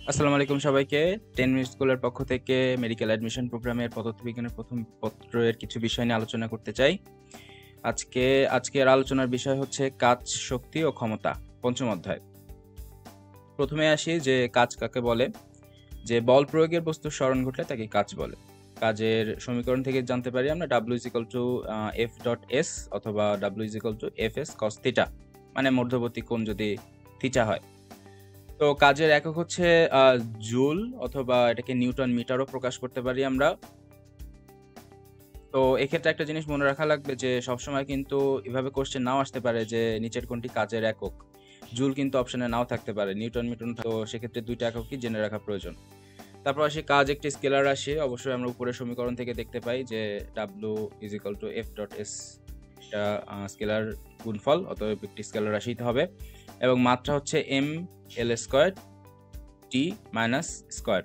আসসালামু আলাইকুম সবাইকে। 10 মিনিট স্কুলের পক্ষ থেকে মেডিকেল অ্যাডমিশন প্রোগ্রামের পদার্থবিজ্ঞানের প্রথম পত্রের কিছু বিষয় নিয়ে আলোচনা করতে চাই। আজকের আলোচনার বিষয় হচ্ছে কাজ, শক্তি ও ক্ষমতা, পঞ্চম অধ্যায়। প্রথমে আসি যে কাজ কাকে বলে। যে বল প্রয়োগের বস্তুর স্মরণ ঘটলে তাকে কাজ বলে। কাজের সমীকরণ থেকে জানতে পারি আমরা W F.S অথবা W Fs cos থিটা, মানে মধ্যবর্তী কোণ যদি থিটা হয়। তো কাজের একক হচ্ছে জুল, অথবা এটাকে নিউটন মিটারও প্রকাশ করতে পারি আমরা। তো এক্ষেত্রে একটা জিনিস মনে রাখা লাগবে যে সবসময় কিন্তু এভাবে কোশ্চেন নাও আসতে পারে যে নিচের কোনটি কাজের একক। জুল কিন্তু অপশনে নাও থাকতে পারে, নিউটন মিটার। তো সেক্ষেত্রে দুইটা এককই জেনে রাখা প্রয়োজন। তারপর আসি কাজ একটি স্কেলার রাশি। অবশ্যই আমরা উপরের সমীকরণ থেকে দেখতে পাই যে W F.S এটা স্কেলার গুণফল, অতএব একটি স্কেলার রাশিতে হবে। এবং মাত্রা হচ্ছে m(L²) t মাইনাস স্কয়ার।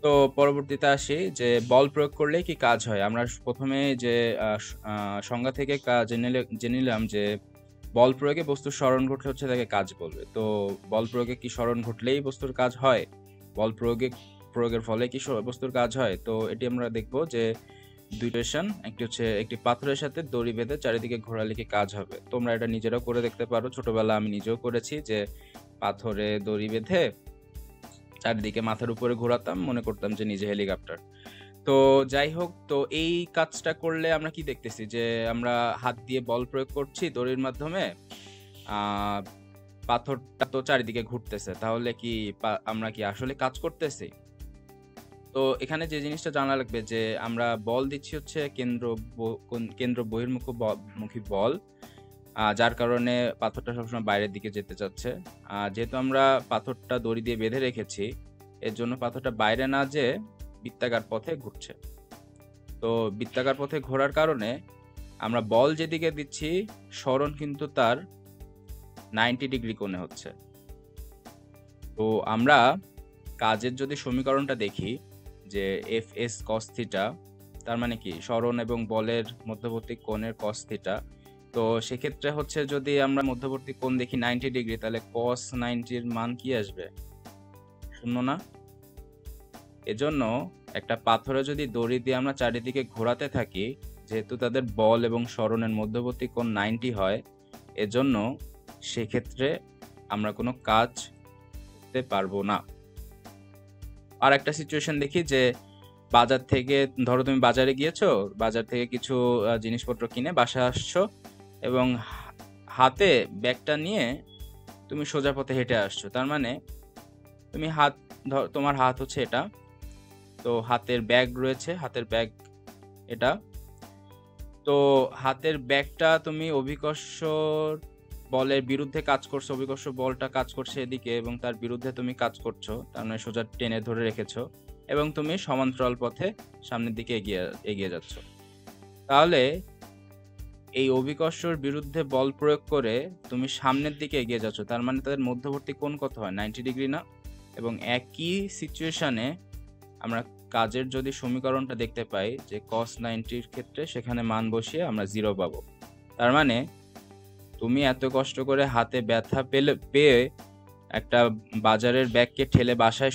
তো পরবর্তীতে আসি যে বল প্রয়োগ করলে কি কাজ হয়। আমরা প্রথমে যে সংজ্ঞা থেকে জেনে নিলাম যে বল প্রয়োগে বস্তুর স্মরণ ঘটলে হচ্ছে তাকে কাজ বলবে। তো বল প্রয়োগে কি স্মরণ ঘটলেই বস্তুর কাজ হয়? বল প্রয়োগের ফলে কি বস্তুর কাজ হয়? তো এটি আমরা দেখব যে দুইটা ইকুয়েশন, একটি হচ্ছে একটি পাথরের সাথে দড়ি বেঁধে চারিদিকে ঘোরালে কি কাজ হবে। তোমরা এটা নিজেরাও করে দেখতে পারো। ছোটবেলা আমি নিজেও করেছি যে পাথরে দড়ি বেঁধে চারিদিকে মাথার উপরে ঘোরাতাম, মনে করতাম যে নিজে হেলিকপ্টার। তো যাই হোক, তো এই কাজটা করলে আমরা কি দেখতেছি যে আমরা হাত দিয়ে বল প্রয়োগ করছি দড়ির মাধ্যমে, পাথরটা তো চারিদিকে ঘুরতেছে, তাহলে কি আমরা কি আসলে কাজ করতেছি? তো এখানে যে জিনিসটা জানা লাগবে যে আমরা বল দিচ্ছি হচ্ছে কেন্দ্র বহির্মুখী বল, যার কারণে পাথরটা সবসময় বাইরের দিকে যেতে চাচ্ছে। যেহেতু আমরা পাথরটা দড়ি দিয়ে বেঁধে রেখেছি, এর জন্য পাথরটা বাইরে না যেয়ে বৃত্তাকার পথে ঘুরছে। তো বৃত্তাকার পথে ঘোরার কারণে আমরা বল যেদিকে দিচ্ছি সরণ কিন্তু তার 90 ডিগ্রি কোণে হচ্ছে। তো আমরা কাজের যদি সমীকরণটা দেখি যে Fs cos থিটা, তার মানে কি সরণ এবং বলের মধ্যবর্তী কোণের cos থিটা। তো সেক্ষেত্রে হচ্ছে যদি আমরা মধ্যবর্তী কোণ দেখি 90 ডিগ্রি, তাহলে cos 90-র মান কি আসবে? 0 না? এজন্য একটা পাথরে যদি দড়ি দিয়ে আমরা চারিদিকে ঘোরাতে থাকি, যেহেতু তাদের বল এবং সরণের মধ্যবর্তী কোণ 90 হয়, এজন্য সেক্ষেত্রে আমরা কোনো কাজ করতে পারবো না। আর একটা সিচুয়েশন দেখি যে বাজার থেকে, ধরো তুমি বাজারে গিয়েছো, বাজার থেকে কিছু জিনিসপত্র কিনে বাসায় আসছো এবং হাতে ব্যাগটা নিয়ে তুমি সোজা পথে হেঁটে আসছো। তার মানে তুমি তোমার হাত হচ্ছে এটা, তো হাতের ব্যাগ রয়েছে, হাতের ব্যাগ এটা। তো হাতের ব্যাগটা তুমি অভিকর্ষ বলের বিরুদ্ধে কাজ করছো, অভিকর্ষ বলটা কাজ করছে এদিকে এবং তার বিরুদ্ধে তুমি কাজ করছো, তার মানে সোজা টেনে ধরে রেখেছো এবং তুমি সমান্তরাল পথে সামনের দিকে এগিয়ে যাচ্ছ। তাহলে এই অভিকর্ষর বিরুদ্ধে বল প্রয়োগ করে তুমি সামনের দিকে এগিয়ে যাচ্ছ, তার মানে তাদের মধ্যবর্তী কোণ কত হয়? 90 ডিগ্রি না? এবং একই সিচুয়েশনে আমরা কাজের যদি সমীকরণটা দেখতে পাই যে cos 90-র ক্ষেত্রে সেখানে মান বসিয়ে আমরা 0 পাবো। তার মানে তুমি এত কষ্ট করে হাতে ব্যথা পেয়ে একটা বাজারের ব্যাগকে ঠেলে বাসায়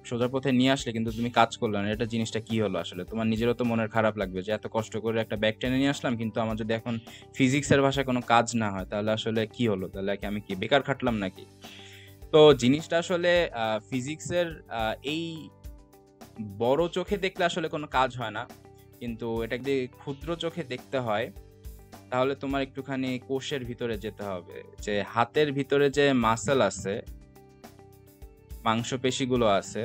সোজা পথে নিয়ে আসলে কিন্তু তুমি কাজ করলে না। এটা জিনিসটা কি হলো আসলে? তোমার নিজেরও তো মনের খারাপ লাগবে যে এত কষ্ট করে একটা ব্যাগ টেনে নিয়ে আসলাম, কিন্তু আমার যদি এখন ফিজিক্সের ভাষায় কোনো কাজ না হয়, তাহলে আসলে কি হলো? তাহলে কি আমি কি বেকার খাটলাম নাকি? তো জিনিসটা আসলে ফিজিক্সের এই বড় চোখে দেখলে আসলে কোনো কাজ হয় না, কিন্তু এটা যদি ক্ষুদ্র চোখে দেখতে হয় তাহলে তোমার একটুখানি কোষের ভিতরে যেতে হবে। যে হাতের ভিতরে যে মাসল আছে, মাংসপেশিগুলো আছে,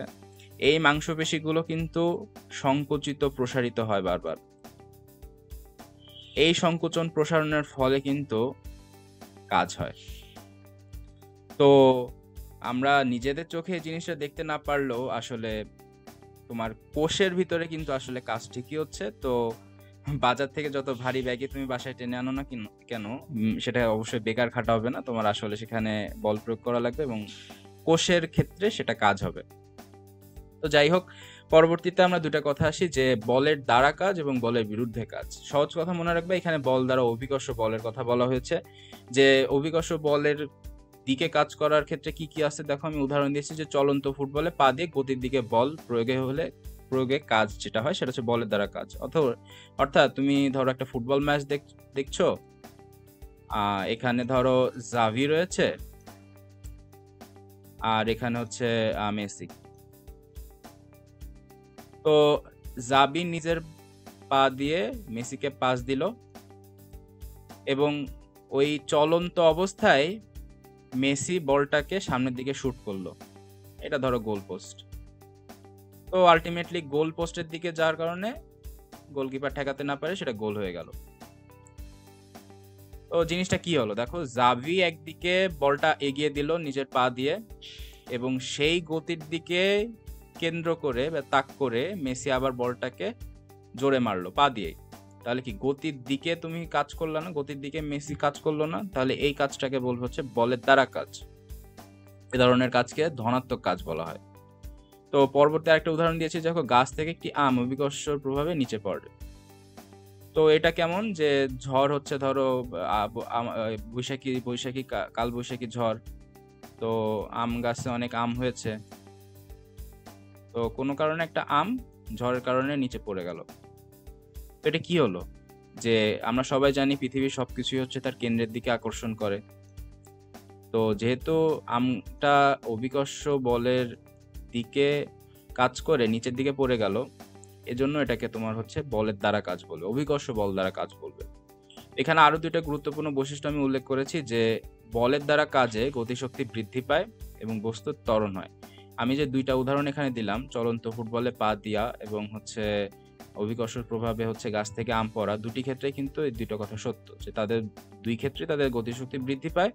এই মাংসপেশিগুলো কিন্তু সংকুচিত প্রসারিত হয় বারবার। এই সংকোচন প্রসারণের ফলে কিন্তু কাজ হয়। তো আমরা নিজেদের চোখে এই জিনিসটা দেখতে না পারলেও আসলে তোমার কোষের ভিতরে কিন্তু আসলে কাজ ঠিকই হচ্ছে। তো বাজার থেকে যত ভারী ব্যাগই তুমি বাসায় টেনে আনো না কেন, সেটা অবশ্যই বেকার খাটা হবে না, তোমার আসলে সেখানে বল প্রয়োগ করা লাগবে এবং কোষের ক্ষেত্রে সেটা কাজ হবে। তো যাই হোক, পরবর্তীতে আমরা দুটা কথা আসি যে বলের দ্বারা কাজ এবং বলের বিরুদ্ধে কাজ। সহজ কথা মনে রাখবে, এখানে বল দ্বারা অভিকর্ষ বলের কথা বলা হয়েছে। যে অভিকর্ষ বলের দিকে কাজ করার ক্ষেত্রে কি, কি আছে দেখো আমি উদাহরণ দিয়েছি যে চলন্ত ফুটবলে পা দিয়ে গতির দিকে বল প্রয়োগে কাজ যেটা হয় সেটা হচ্ছে বলের দ্বারা কাজ। অর্থাৎ তুমি ধরো একটা ফুটবল ম্যাচ দেখছো, এখানে ধরো জাভি রয়েছে আর এখানে হচ্ছে মেসি। তো জাভি নিজের পা দিয়ে মেসিকে পাস দিল এবং ওই চলন্ত অবস্থায় মেসি বলটাকে সামনের দিকে শুট করলো, এটা ধরো গোল পোস্ট। তো আলটিমেটলি গোল পোস্টের দিকে যাওয়ার কারণে গোলকিপার ঠেকাতে না পারে, সেটা গোল হয়ে গেল। তো জিনিসটা কি হলো দেখো, জাভি একদিকে বলটা এগিয়ে দিল নিজের পা দিয়ে এবং সেই গতির দিকে কেন্দ্র করে বা তাক করে মেসি আবার বলটাকে জোরে মারলো পা দিয়ে। তাহলে কি গতির দিকে তুমি কাজ করলো না, গতির দিকে মেসি কাজ করলো না, তাহলে এই কাজটাকে বলবো হচ্ছে বলের দ্বারা কাজ। এ ধরনের কাজকে ধনাত্মক কাজ বলা হয়। তো পরবর্তী আরেকটা উদাহরণ দিয়েছি, দেখো গাছ থেকে একটি আম অভিকর্ষর প্রভাবে নিচে পড়ে। তো এটা কেমন যে ঝড় হচ্ছে ধরো বৈশাখী কাল বৈশাখী ঝড়, তো আম গাছে অনেক আম হয়েছে, তো কোনো কারণে একটা আম ঝড়ের কারণে নিচে পড়ে গেল। তো এটা কি হলো যে আমরা সবাই জানি পৃথিবীর সবকিছুই হচ্ছে তার কেন্দ্রের দিকে আকর্ষণ করে। তো যেহেতু আমটা অভিকর্ষ বলের দিকে কাজ করে নিচের দিকে পড়ে গেল, এজন্য এটাকে তোমার হচ্ছে বলের দ্বারা কাজ বলবে, অভিকর্ষ বল দ্বারা কাজ বলবে। এখানে আরো দুইটা গুরুত্বপূর্ণ বৈশিষ্ট্য আমি উল্লেখ করেছি যে বলের দ্বারা কাজে গতিশক্তি বৃদ্ধি পায় এবং বস্তুর ত্বরণ হয়। আমি যে দুইটা উদাহরণ এখানে দিলাম, চলন্ত ফুটবলে পা দিয়া এবং হচ্ছে অভিকর্ষের প্রভাবে হচ্ছে গাছ থেকে আম পড়া, দুটি ক্ষেত্রে কিন্তু এই দুইটা কথা সত্য যে তাদের দুই ক্ষেত্রে তাদের গতিশক্তি বৃদ্ধি পায়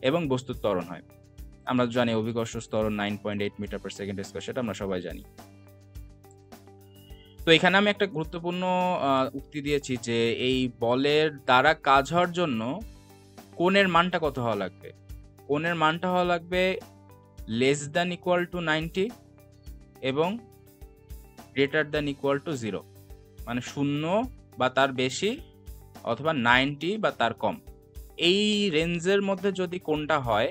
এবং বস্তুর ত্বরণ হয়। আমরা জানি অভিকর্ষ ত্বরণ 9.8 মিটার পার সেকেন্ড স্কয়ার, সেটা আমরা সবাই জানি। তো এখানে আমি একটা গুরুত্বপূর্ণ উক্তি দিয়েছি যে এই বলের দ্বারা কাজ হওয়ার জন্য কোণের মানটা কত হওয়া লাগবে। কোণের মানটা হওয়া লাগবে লেস দ্যান ইকুয়াল টু 90 এবং গ্রেটার দ্যান ইকুয়াল টু 0, মানে 0 বা তার বেশি অথবা 90 বা তার কম। এই রেঞ্জের মধ্যে যদি কোণটা হয়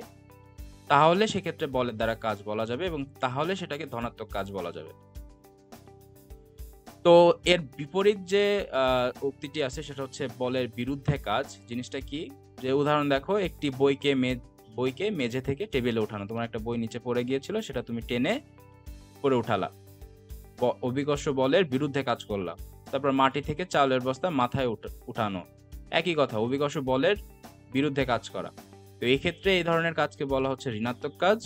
তাহলে সেক্ষেত্রে বলের দ্বারা কাজ বলা যাবে এবং তাহলে সেটাকে ধনাত্মক কাজ বলা যাবে। তো এর বিপরীত যে উক্তিটি আছে সেটা হচ্ছে বলের বিরুদ্ধে কাজ। জিনিসটা কি, যে উদাহরণ দেখো, একটি বইকে মেঝে থেকে টেবিলে উঠানো। তোমার একটা বই নিচে পড়ে গিয়েছিল, সেটা তুমি টেনে পরে উঠালা, অভিকর্ষ বলের বিরুদ্ধে কাজ করলা। তারপর মাটি থেকে চাউলের বস্তা মাথায় উঠানো, একই কথা, অভিকর্ষ বলের বিরুদ্ধে কাজ করা। তো এই ক্ষেত্রে এই ধরনের কাজকে বলা হচ্ছে ঋণাত্মক কাজ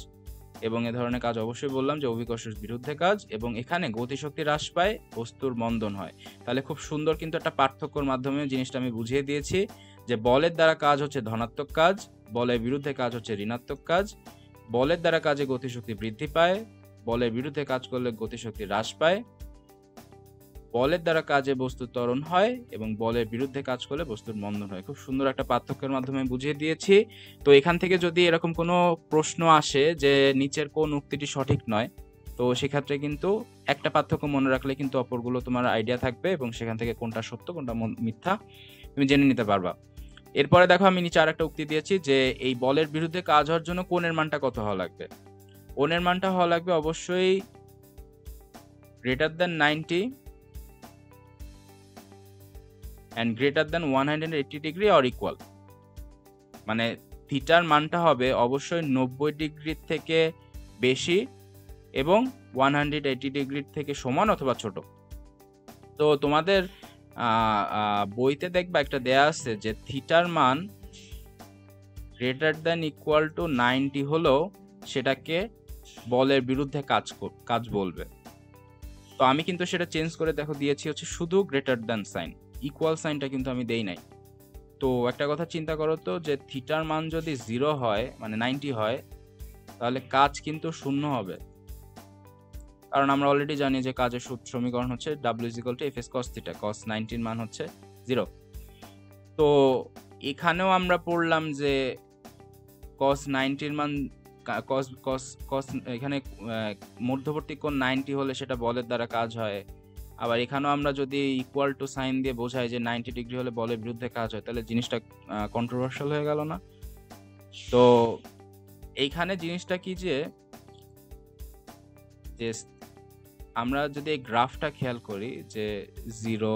এবং এ ধরনের কাজ অবশ্যই বললাম যে অভিকর্ষের বিরুদ্ধে কাজ, এবং এখানে গতিশক্তি হ্রাস পায়, বস্তুর মন্দন হয়। তাহলে খুব সুন্দর কিন্তু একটা পার্থক্যর মাধ্যমে জিনিসটা আমি বুঝিয়ে দিয়েছি যে বলের দ্বারা কাজ হচ্ছে ধনাত্মক কাজ, বলের বিরুদ্ধে কাজ হচ্ছে ঋণাত্মক কাজ। বলের দ্বারা কাজে গতিশক্তি বৃদ্ধি পায়, বলের বিরুদ্ধে কাজ করলে গতিশক্তি হ্রাস পায়। বলের দ্বারা কাজে বস্তু ত্বরণ হয় এবং বলের বিরুদ্ধে কাজ করলে বস্তুর মন্দন হয়। খুব সুন্দর একটা পার্থক্যের মাধ্যমে বুঝিয়ে দিয়েছি। তো এখান থেকে যদি এরকম কোনো প্রশ্ন আসে যে নিচের কোন উক্তিটি সঠিক নয়, তো সেক্ষেত্রে কিন্তু একটা পার্থক্য মনে রাখলে কিন্তু অপরগুলো তোমার আইডিয়া থাকবে এবং সেখান থেকে কোনটা সত্য কোনটা মিথ্যা তুমি জেনে নিতে পারবা। এরপরে দেখো আমি নিচে আরেকটা উক্তি দিয়েছি যে এই বলের বিরুদ্ধে কাজ হওয়ার জন্য কোণের মানটা কত হওয়া লাগবে। কোণের মানটা হওয়া লাগবে অবশ্যই greater than 90 and greater than 180 degree or equal. মানে থিটার মানটা হবে অবশ্যই 90 ডিগ্রির থেকে বেশি এবং 180 ডিগ্রির থেকে সমান অথবা ছোট। তো তোমাদের বইতে দেখবা একটা দেয়া আছে যে থিটার মান গ্রেটার দ্যান ইকুয়াল টু 90 হলো সেটাকে বলের বিরুদ্ধে কাজ বলবে। তো আমি কিন্তু সেটা চেঞ্জ করে দেখো দিয়েছি হচ্ছে শুধু গ্রেটার দ্যান সাইন, ইকুয়াল সাইনটা কিন্তু আমি দেই নাই। তো একটা কথা চিন্তা করো তো, যে থিটার মান যদি 0 হয় মানে 90 হয় তাহলে কাজ কিন্তু 0 হবে, কারণ আমরা অলরেডি জানি যে কাজের সমীকরণ হচ্ছে W=F cos θ, cos 90 এর মান হচ্ছে 0। তো এখানেও আমরা পড়লাম যে cos 90 এর মান cos এখানে মধ্যবর্তী কোণ 90 হলে সেটা বলের দ্বারা কাজ হয়। আবার এখানেও আমরা যদি ইকুয়াল টু সাইন দিয়ে বোঝাই যে 90 ডিগ্রি হলে বলের বিরুদ্ধে কাজ হয়, তাহলে জিনিসটা কন্ট্রোভার্সিয়াল হয়ে গেল না? তো এইখানে জিনিসটা কি যে আমরা যদি এই গ্রাফটা খেয়াল করি যে 0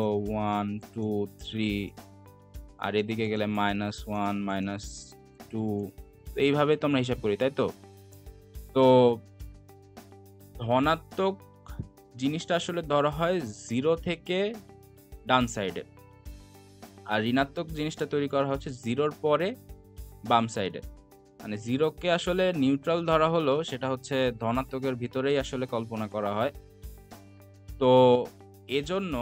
1 2 3 আর এদিকে গেলে -1 -2 এইভাবে তো আমরা হিসাব করি, তাই তো? তো ধনাত্মক জিনিসটা আসলে ধরা হয় 0 থেকে ডান সাইডে, আর ঋণাত্মক জিনিসটা তৈরি করা হচ্ছে 0-র পরে বাম সাইডে। মানে 0-কে আসলে নিউট্রাল ধরা হলো, সেটা হচ্ছে ধনাত্মকের ভিতরেই আসলে কল্পনা করা হয়। তো এজন্য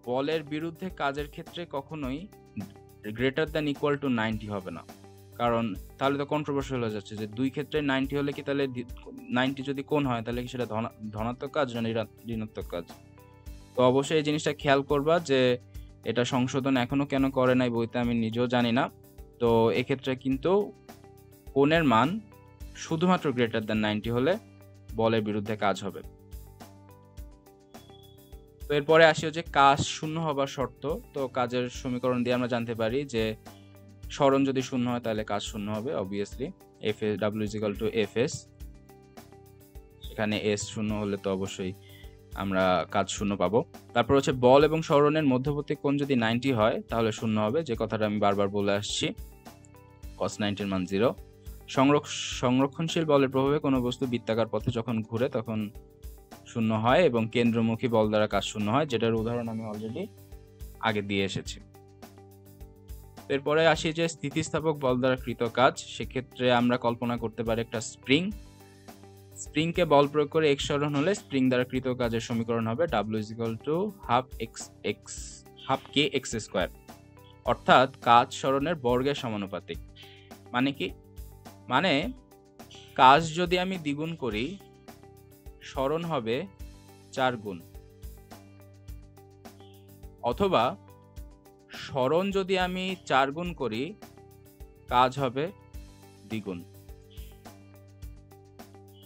বলের বিরুদ্ধে কাজের ক্ষেত্রে কখনোই greater than equal to 90 হবে না, কারণ তাহলে তো কন্ট্রোভার্সিয়াল হয়ে যাচ্ছে যে দুই ক্ষেত্রে 90 হলে কি তাহলে 90 যদি কোণ হয় তাহলে কি সেটা ধনাত্মক কাজ না ঋণাত্মক কাজ? তো অবশ্যই এই জিনিসটা খেয়াল করবা যে এটা সংশোধন এখনো কেন করে নাই বইতে, আমি নিজেও জানি না। তো এক্ষেত্রে কিন্তু কোণের মান শুধুমাত্র greater than 90 হলে বলের বিরুদ্ধে কাজ হবে। তো এরপরে আসি হচ্ছে কাজ শূন্য হবার শর্ত। তো কাজের সমীকরণ দিয়ে আমরা জানতে পারি যে সরণ যদি শূন্য হয় তাহলে কাজ শূন্য হবে অবভিয়াসলি। W = Fs, এখানে S শূন্য হলে তো অবশ্যই আমরা কাজ শূন্য পাবো। তারপর হচ্ছে বল এবং সরণের মধ্যবর্তী কোণ যদি 90 হয় তাহলে শূন্য হবে, যে কথাটা আমি বারবার বলে আসছি, cos 90 এর মান 0। সংরক্ষণশীল বলের প্রভাবে কোনো বস্তু বৃত্তাকার পথে যখন ঘুরে তখন শূন্য হয় এবং কেন্দ্রমুখী বল দ্বারা কাজ শূন্য হয়, যেটার উদাহরণ আমি অলরেডি আগে দিয়ে এসেছি। এরপরে আসি যে স্থিতিস্থাপক বল দ্বারা কৃত কাজ। সেক্ষেত্রে আমরা কল্পনা করতে পারি একটা স্প্রিংকে বল প্রয়োগ করে x সরণ হলে স্প্রিং দ্বারা কৃত কাজের সমীকরণ হবে W = half kx², অর্থাৎ কাজ সরণের বর্গের সমানুপাতিক। মানে কি? মানে কাজ যদি আমি দ্বিগুণ করি সরণ হবে 4 গুণ, অথবা সরণ যদি আমি 4 গুণ করি কাজ হবে দ্বিগুণ।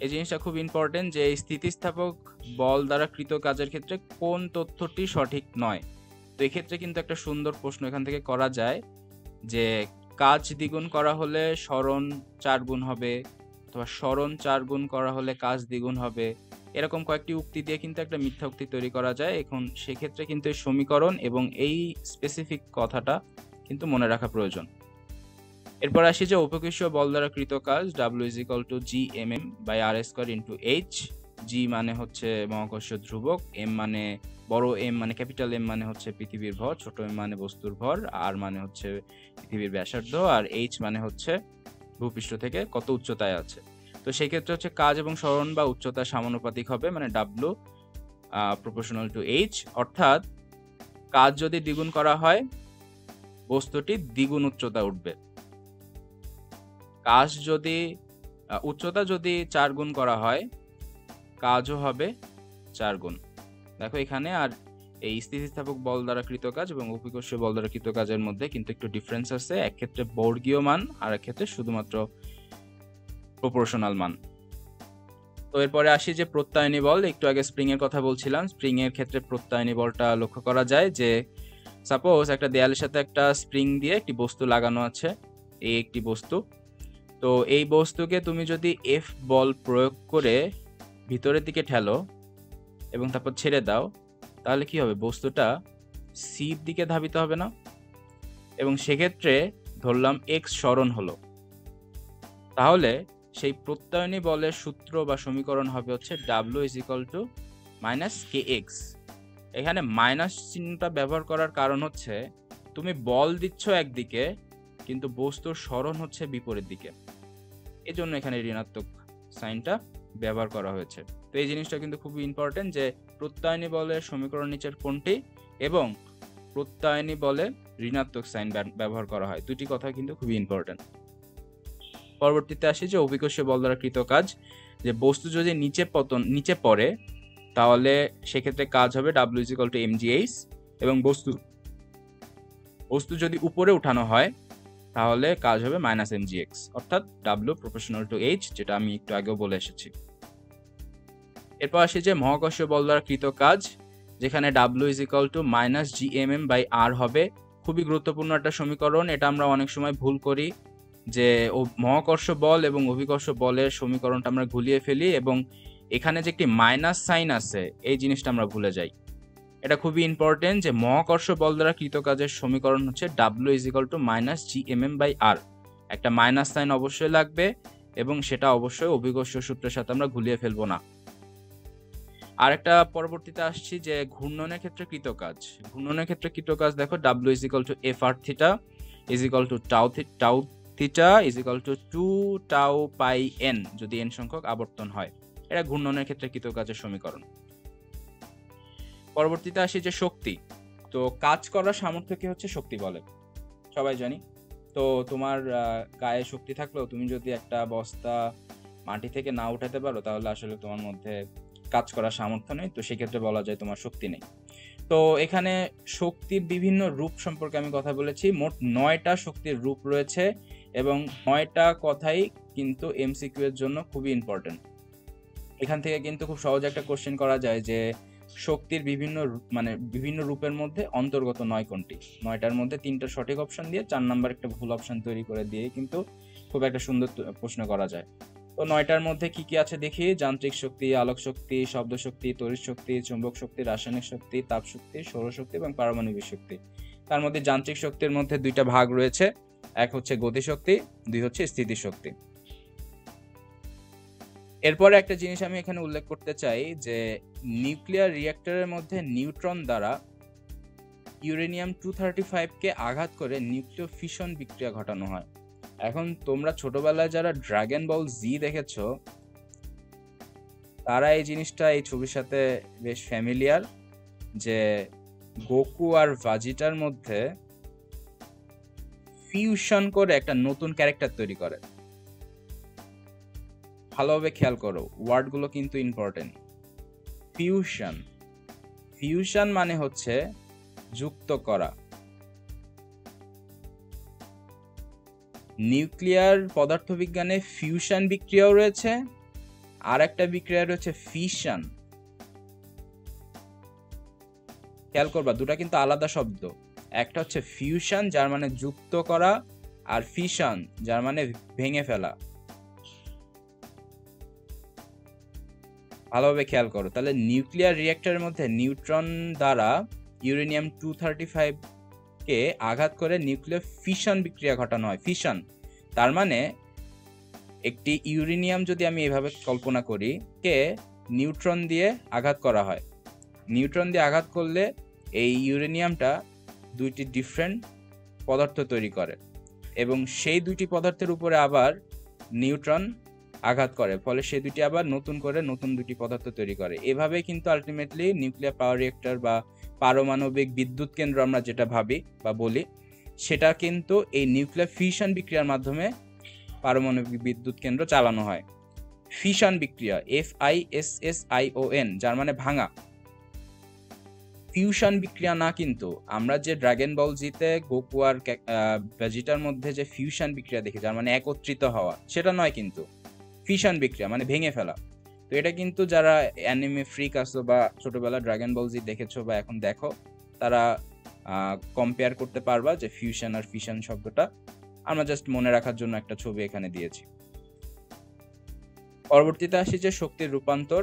এই জিনিসটা খুব ইম্পর্টেন্ট যে স্থিতিস্থাপক বল দ্বারা কৃত কাজের ক্ষেত্রে কোন তথ্যটি সঠিক নয়। তো এক্ষেত্রে কিন্তু একটা সুন্দর প্রশ্ন এখান থেকে করা যায় যে কাজ দ্বিগুণ করা হলে সরণ 4 গুণ হবে, অথবা সরণ 4 গুণ করা হলে কাজ দ্বিগুণ হবে। এরকম কয়েকটি উক্তি দিয়ে কিন্তু একটা মিথ্যা উক্তি তৈরি করা যায়। এখন সেক্ষেত্রে কিন্তু এই সমীকরণ এবং এই স্পেসিফিক কথাটা কিন্তু মনে রাখা প্রয়োজন। এরপর আসি যে উপকৃষীয় বল দ্বারা কৃত কাজ W = Gmm/r² × h। G মানে হচ্ছে মহাকর্ষীয় ধ্রুবক, M মানে বড় M মানে ক্যাপিটাল M মানে হচ্ছে পৃথিবীর ভর, ছোট M মানে বস্তুর ভর, R মানে হচ্ছে পৃথিবীর ব্যাসার্ধ, আর H মানে হচ্ছে ভূপৃষ্ঠ থেকে কত উচ্চতায় আছে। তো সেই ক্ষেত্রে হচ্ছে কাজ এবং সরণ বা উচ্চতা সমানুপাতিক হবে, মানে W ∝ H, অর্থাৎ কাজ যদি দ্বিগুণ করা হয় বস্তুটি দ্বিগুণ উচ্চতা উঠবে। কাজ যদি উচ্চতা যদি 4 গুণ করা হয় কাজও হবে 4 গুণ। দেখো এখানে আর এই স্থিতিস্থাপক বল দ্বারা কৃত কাজ এবং উপকর্ষীয় বল দ্বারা কৃত কাজের মধ্যে কিন্তু একটু ডিফারেন্স আছে। এক ক্ষেত্রে বর্গীয় মান আর এক ক্ষেত্রে শুধুমাত্র প্রপোর্শনাল মান। তো এরপরে আসি যে প্রত্যায়নী বল। একটু আগে স্প্রিং এর কথা বলছিলাম। স্প্রিং এর ক্ষেত্রে প্রত্যায়নী বলটা লক্ষ্য করা যায় যে সাপোজ একটা দেয়ালের সাথে একটা স্প্রিং দিয়ে একটি বস্তু লাগানো আছে, এই একটি বস্তু। তো এই বস্তুকে তুমি যদি F বল প্রয়োগ করে ভিতরের দিকে ঠেলো এবং তারপর ছেড়ে দাও তাহলে কি হবে? বস্তুটা সির দিকে ধাবিত হবে না? এবং সেক্ষেত্রে ধরলাম x সরণ হলো, তাহলে সেই প্রত্যায়নী বলের সূত্র বা সমীকরণ হবে হচ্ছে W = kx। এখানে মাইনাস চিহ্নটা ব্যবহার করার কারণ হচ্ছে তুমি বল দিচ্ছ একদিকে কিন্তু বস্তুর সরণ হচ্ছে বিপরীত দিকে, এজন্য এখানে ঋণাত্মক সাইনটা ব্যবহার করা হয়েছে। তো এই জিনিসটা কিন্তু খুবই ইম্পর্টেন্ট যে প্রত্যায়নী বলের সমীকরণ নিচের কোনটি এবং প্রত্যায়নী বলে ঋণাত্মক সাইন ব্যবহার করা হয়, দুটি কথা কিন্তু খুবই ইম্পর্টেন্ট। পরবর্তীতে আসি যে অভিকর্ষীয় বল দ্বারা কৃত কাজ। যে বস্তু যদি নিচে পড়ে তাহলে সেক্ষেত্রে কাজ হবে W = mgh, এবং বস্তু যদি উপরে উঠানো হয় তাহলে কাজ হবে -mgx, অর্থাৎ W ∝h, যেটা আমি একটু আগেও বলে এসেছি। এরপর আসি যে মহাকর্ষীয় বল দ্বারা কৃত কাজ, যেখানে W = -gmm/r হবে। খুবই গুরুত্বপূর্ণ একটা সমীকরণ, এটা আমরা অনেক সময় ভুল করি। যে মহাকর্ষ বল এবং অভিকর্ষ বলের সমীকরণটা আমরা গুলিয়ে ফেলি এবং এখানে যে একটি মাইনাস সাইন আছে এই জিনিসটা আমরা ভুলে যাই। এটা খুবই ইম্পর্টেন্ট যে মহাকর্ষ বল দ্বারা কৃত কাজের সমীকরণ হচ্ছে W = -gmm/r। একটা মাইনাস সাইন অবশ্যই লাগবে এবং সেটা অবশ্যই অভিকর্ষ সূত্রের সাথে আমরা গুলিয়ে ফেলবো না। আর একটা পরবর্তীতে আসছি যে ঘূর্ণনের ক্ষেত্রে কৃত কাজ। ঘূর্ণনের ক্ষেত্রে কৃত কাজ দেখো W = Fr θ tau θ 2 tau pi n যদি n সংখ্যক আবর্তন হয়। এটা ঘূর্ণনের ক্ষেত্রে কৃত কাজের সমীকরণ। পরবর্তীতে আসি যে শক্তি। তো কাজ করার সামর্থ্যকে হচ্ছে শক্তি বলে, সবাই জানি। তো তোমার গায়ে শক্তি থাকলেও তুমি যদি একটা বস্তা মাটি থেকে না উঠাতে পারো তাহলে আসলে তোমার মধ্যে কাজ করার সামর্থ্য নেই, তো সেক্ষেত্রে বলা যায় তোমার শক্তি নেই। তো এখানে শক্তির বিভিন্ন রূপ সম্পর্কে আমি কথা বলেছি। মোট 9টা শক্তির রূপ রয়েছে এবং 9টা কথাই কিন্তু MCQ এর জন্য খুবই ইম্পর্টেন্ট। এখান থেকে কিন্তু খুব সহজে একটা কোশ্চেন করা যায় যে শক্তির বিভিন্ন রূপের মধ্যে অন্তর্গত 9 কোনটি। 9টার মধ্যে 3টা সঠিক অপশন দিয়ে 4 নাম্বার একটা ভুল অপশন তৈরি করে দিয়ে কিন্তু খুব একটা সুন্দর প্রশ্ন করা যায়। তো 9টার মধ্যে কি কি আছে দেখি। যান্ত্রিক শক্তি, আলোক শক্তি, শব্দ শক্তি, তড়িৎ শক্তি, চুম্বক শক্তি, রাসায়নিক শক্তি, তাপ শক্তি, সৌরশক্তি এবং পারমাণবিক শক্তি। তার মধ্যে যান্ত্রিক শক্তির মধ্যে 2টা ভাগ রয়েছে, এক হচ্ছে গতিশক্তি, 2 হচ্ছে স্থিতিশক্তি। এরপরে একটা জিনিস আমি এখানে উল্লেখ করতে চাই যে নিউক্লিয়ার রিঅ্যাক্টরের মধ্যে নিউট্রন দ্বারা ইউরেনিয়াম 235 কে আঘাত করে নিউক্লিয় ফিশন বিক্রিয়া ঘটানো হয়। এখন তোমরা ছোটবেলায় যারা ড্রাগন বল জি দেখেছো তারা এই জিনিসটা এই ছবির সাথে বেশ ফ্যামিলিয়ার, যে গোকু আর ভাজিটার মধ্যে ফিউশন করে একটা নতুন ক্যারেক্টার তৈরি করে। ভালোভাবে খেয়াল করো, ওয়ার্ডগুলো কিন্তু ইম্পর্টেন্ট। ফিউশন, ফিউশন মানে হচ্ছে যুক্ত করা। নিউক্লিয়ার পদার্থবিজ্ঞানে ফিউশন বিক্রিয়াও রয়েছে, আর একটা বিক্রিয়া রয়েছে ফিশন। খেয়াল করবা, দুটা কিন্তু আলাদা শব্দ। একটা হচ্ছে ফিউশন যার মানে যুক্ত করা, আর ফিশন যার মানে ভেঙে ফেলা। ভালোভাবে খেয়াল করো। তাহলে নিউক্লিয়ার রিঅ্যাক্টরের মধ্যে নিউট্রন দ্বারা ইউরেনিয়াম 235 কে আঘাত করে নিউক্লিয়ার ফিশন বিক্রিয়া ঘটানো হয়। ফিশন তার মানে একটি ইউরেনিয়াম যদি আমি এভাবে কল্পনা করি কে নিউট্রন দিয়ে আঘাত করা হয়। নিউট্রন দিয়ে আঘাত করলে এই ইউরেনিয়ামটা 2টি ডিফারেন্ট পদার্থ তৈরি করে এবং সেই 2টি পদার্থের উপরে আবার নিউট্রন আঘাত করে, ফলে সে 2টি আবার নতুন করে নতুন 2টি পদার্থ তৈরি করে। এভাবে কিন্তু আলটিমেটলি নিউক্লিয়ার পাওয়ার রিঅ্যাক্টর বা পারমাণবিক বিদ্যুৎ কেন্দ্র আমরা যেটা ভাবি বা বলি, সেটা কিন্তু এই নিউক্লিয়ার ফিশন বিক্রিয়ার মাধ্যমে পারমাণবিক বিদ্যুৎ কেন্দ্র চালানো হয়। ফিশন বিক্রিয়া, FISSION, যার মানে ভাঙা। ফিউশন বিক্রিয়া না, কিন্তু আমরা যে ড্রাগন বল জিতে গোকু আর ভেজিটার মধ্যে যে ফিউশন বিক্রিয়া দেখি যার মানে একত্রিত হওয়া, সেটা নয় কিন্তু ফিশন বিক্রিয়া মানে ভেঙে ফেলা। তো এটা কিন্তু যারা অ্যানিমে ফ্রিক আছো বা ছোটবেলা ড্রাগন বল জি দেখেছো বা এখন দেখো, তারা কম্পেয়ার করতে পারবা যে ফিউশন আর ফিশন শব্দটা। আমরা জাস্ট মনে রাখার জন্য একটা ছবি এখানে দিয়েছি। পরবর্তীতে আসি যে শক্তির রূপান্তর।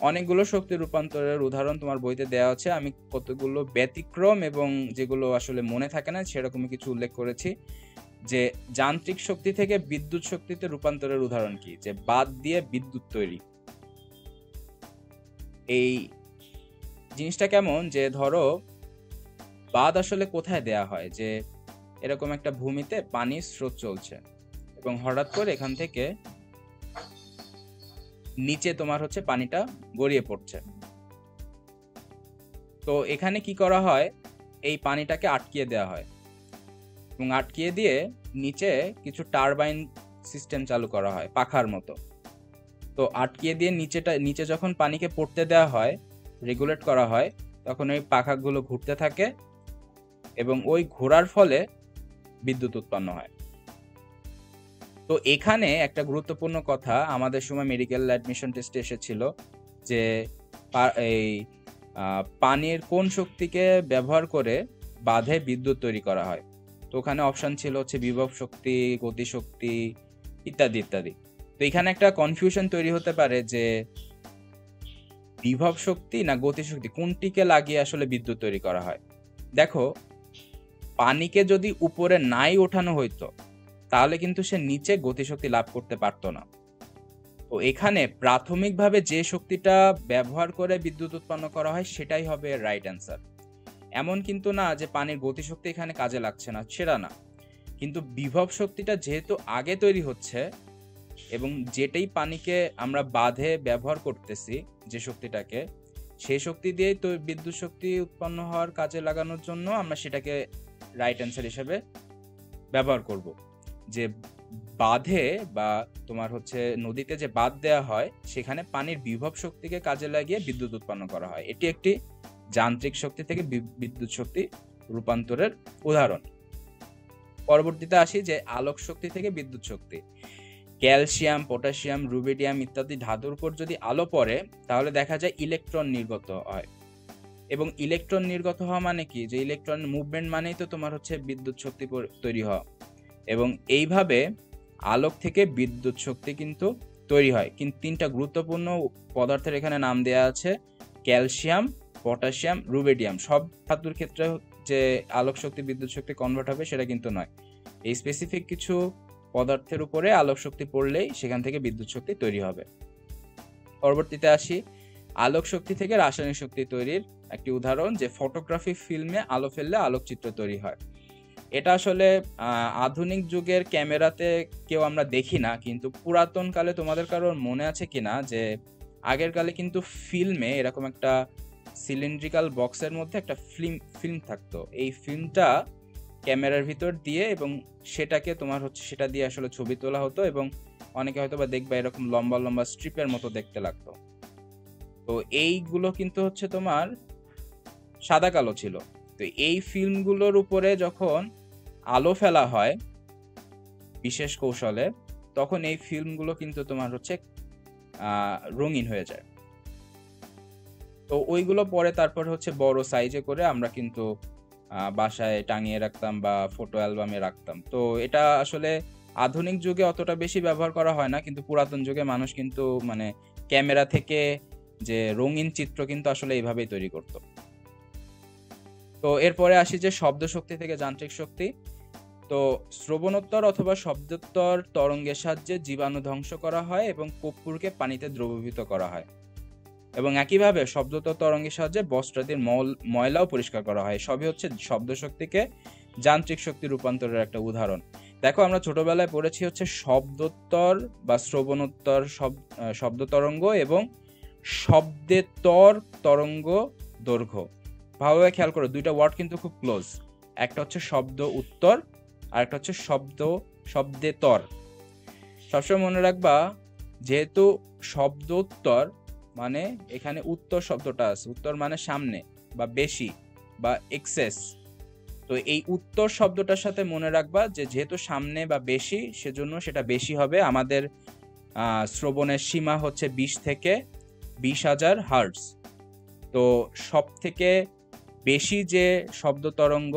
অনেকগুলো শক্তির রূপান্তরের উদাহরণ তোমার বইতে দেওয়া আছে। আমি কতগুলো ব্যতিক্রম এবং যেগুলো আসলে মনে থাকে না সেরকমই কিছু উল্লেখ করেছি। যে যান্ত্রিক শক্তি থেকে বিদ্যুৎ শক্তিতে রূপান্তরের উদাহরণ কি, যে বাদ দিয়ে বিদ্যুৎ তৈরি। এই জিনিসটা কেমন, যে ধরো বাঁধ আসলে কোথায় দেয়া হয়, যে এরকম একটা ভূমিতে পানির স্রোত চলছে এবং হঠাৎ করে এখান থেকে নিচে তোমার হচ্ছে পানিটা গড়িয়ে পড়ছে। তো এখানে কি করা হয়, এই পানিটাকে আটকিয়ে দেওয়া হয় এবং আটকিয়ে দিয়ে নিচে কিছু টারবাইন সিস্টেম চালু করা হয় পাখার মতো। তো আটকিয়ে দিয়ে নিচে যখন পানিকে পড়তে দেওয়া হয়, রেগুলেট করা হয়, তখন ওই পাখাগুলো ঘুরতে থাকে এবং ওই ঘোরার ফলে বিদ্যুৎ উৎপন্ন হয়। তো এখানে একটা গুরুত্বপূর্ণ কথা আমাদের সময় মেডিকেল অ্যাডমিশন টেস্টে এসেছিল, যে এই পানির কোন শক্তিকে ব্যবহার করে বাঁধে বিদ্যুৎ তৈরি করা হয়। তো ওখানে অপশন ছিল হচ্ছে বিভব শক্তি, গতিশক্তি ইত্যাদি ইত্যাদি। তো এখানে একটা কনফিউশন তৈরি হতে পারে যে বিভব শক্তি না গতিশক্তি কোনটিকে লাগিয়ে আসলে বিদ্যুৎ তৈরি করা হয়। দেখো, পানিকে যদি উপরে নাই ওঠানো হইতো তাহলে কিন্তু সে নিচে গতিশক্তি লাভ করতে পারতো না। তো এখানে প্রাথমিকভাবে যে শক্তিটা ব্যবহার করে বিদ্যুৎ উৎপন্ন করা হয় সেটাই হবে রাইট অ্যান্সার। এমন কিন্তু না যে পানির গতিশক্তি এখানে কাজে লাগছে না, সেটা না। কিন্তু বিভব শক্তিটা যেহেতু আগে তৈরি হচ্ছে এবং যেটাই পানিকে আমরা বাঁধে ব্যবহার করতেছি, যে শক্তিটাকে, সেই শক্তি দিয়েই তো বিদ্যুৎ শক্তি উৎপন্ন হওয়ার কাজে লাগানোর জন্য আমরা সেটাকে রাইট অ্যান্সার হিসেবে ব্যবহার করব। যে বাঁধে বা তোমার হচ্ছে নদীতে যে বাঁধ দেওয়া হয় সেখানে পানির বিভব শক্তিকে কাজে লাগিয়ে বিদ্যুৎ উৎপন্ন করা হয়। এটি একটি যান্ত্রিক শক্তি থেকে বিদ্যুৎ শক্তি রূপান্তরের উদাহরণ। পরবর্তীতে আসি যে আলোক শক্তি থেকে বিদ্যুৎ শক্তি। ক্যালসিয়াম, পটাশিয়াম, রুবিডিয়াম ইত্যাদি ধাতুর উপর যদি আলো পড়ে তাহলে দেখা যায় ইলেকট্রন নির্গত হয়। এবং ইলেকট্রন নির্গত হওয়া মানে কি, যে ইলেকট্রন মুভমেন্ট মানেই তো তোমার হচ্ছে বিদ্যুৎ শক্তি তৈরি হওয়া। এবং এইভাবে আলোক থেকে বিদ্যুৎ শক্তি কিন্তু তৈরি হয়। কিন্তু 3টা গুরুত্বপূর্ণ পদার্থের এখানে নাম দেওয়া আছে, ক্যালসিয়াম, পটাশিয়াম, রুবিডিয়াম। সব ধাতুর ক্ষেত্রে যে আলোক শক্তি বিদ্যুৎ শক্তি কনভার্ট হবে সেটা কিন্তু নয়। এই স্পেসিফিক কিছু পদার্থের উপরে আলোক শক্তি পড়লেই সেখান থেকে বিদ্যুৎ শক্তি তৈরি হবে। পরবর্তীতে আসি আলোক শক্তি থেকে রাসায়নিক শক্তি তৈরির একটি উদাহরণ, যে ফটোগ্রাফি ফিল্মে আলো ফেললে আলোকচিত্র তৈরি হয়। এটা আসলে আধুনিক যুগের ক্যামেরাতে কেউ আমরা দেখি না, কিন্তু পুরাতন কালে তোমাদের কারোর মনে আছে কিনা যে আগের কালে কিন্তু ফিল্মে এরকম একটা সিলিন্ড্রিক্যাল বক্সের মধ্যে একটা ফিল্ম থাকতো। এই ফিল্মটা ক্যামেরার ভিতর দিয়ে এবং সেটাকে তোমার হচ্ছে সেটা দিয়ে আসলে ছবি তোলা হতো এবং অনেকে হয়তো বা দেখবা এরকম লম্বা লম্বা স্ট্রিপের মতো দেখতে লাগতো। তো এইগুলো কিন্তু হচ্ছে তোমার সাদা কালো ছিল। তো এই ফিল্মগুলোর উপরে যখন আলো ফেলা হয় বিশেষ কৌশলে, তখন এই ফিল্মগুলো কিন্তু তোমার হচ্ছে রঙিন হয়ে যায়। তো ওইগুলো পরে তারপর হচ্ছে বড় সাইজে করে আমরা কিন্তু বাসায় টাঙিয়ে রাখতাম বা ফটো অ্যালবামে রাখতাম। তো এটা আসলে আধুনিক যুগে অতটা বেশি ব্যবহার করা হয় না, কিন্তু পুরাতন যুগে মানুষ কিন্তু মানে ক্যামেরা থেকে যে রঙিন চিত্র কিন্তু আসলে এইভাবেই তৈরি করত। তো এরপরে আসি যে শব্দ শক্তি থেকে যান্ত্রিক শক্তি। তো শ্রবণোত্তর অথবা শব্দোত্তর তরঙ্গের সাহায্যে জীবাণু ধ্বংস করা হয় এবং কর্পূরকে পানিতে দ্রবীভূত করা হয়। এবং একইভাবে শব্দোত্তর তরঙ্গের সাহায্যে বস্ত্রাদির ময়লাও পরিষ্কার করা হয়। সবই হচ্ছে শব্দ শক্তিকে যান্ত্রিক শক্তি রূপান্তরের একটা উদাহরণ। দেখো, আমরা ছোটবেলায় পড়েছি হচ্ছে শব্দোত্তর বা শ্রবণোত্তর শব্দ তরঙ্গ এবং শব্দেতর তরঙ্গ দৈর্ঘ্য। ভালোভাবে খেয়াল করো, দুইটা ওয়ার্ড কিন্তু খুব ক্লোজ। একটা হচ্ছে শব্দ উত্তর আর একটা হচ্ছে শব্দেতর। সবসময় মনে রাখবা, যেহেতু শব্দোত্তর মানে এখানে উত্তর শব্দটা আছে, উত্তর মানে সামনে বা বেশি বা এক্সেস। তো এই উত্তর শব্দটার সাথে মনে রাখবা যে যেহেতু সামনে বা বেশি, সেজন্য সেটা বেশি হবে। আমাদের শ্রবণের সীমা হচ্ছে 20 থেকে 20,000 হার্টজ। তো সব থেকে বেশি যে শব্দ তরঙ্গ,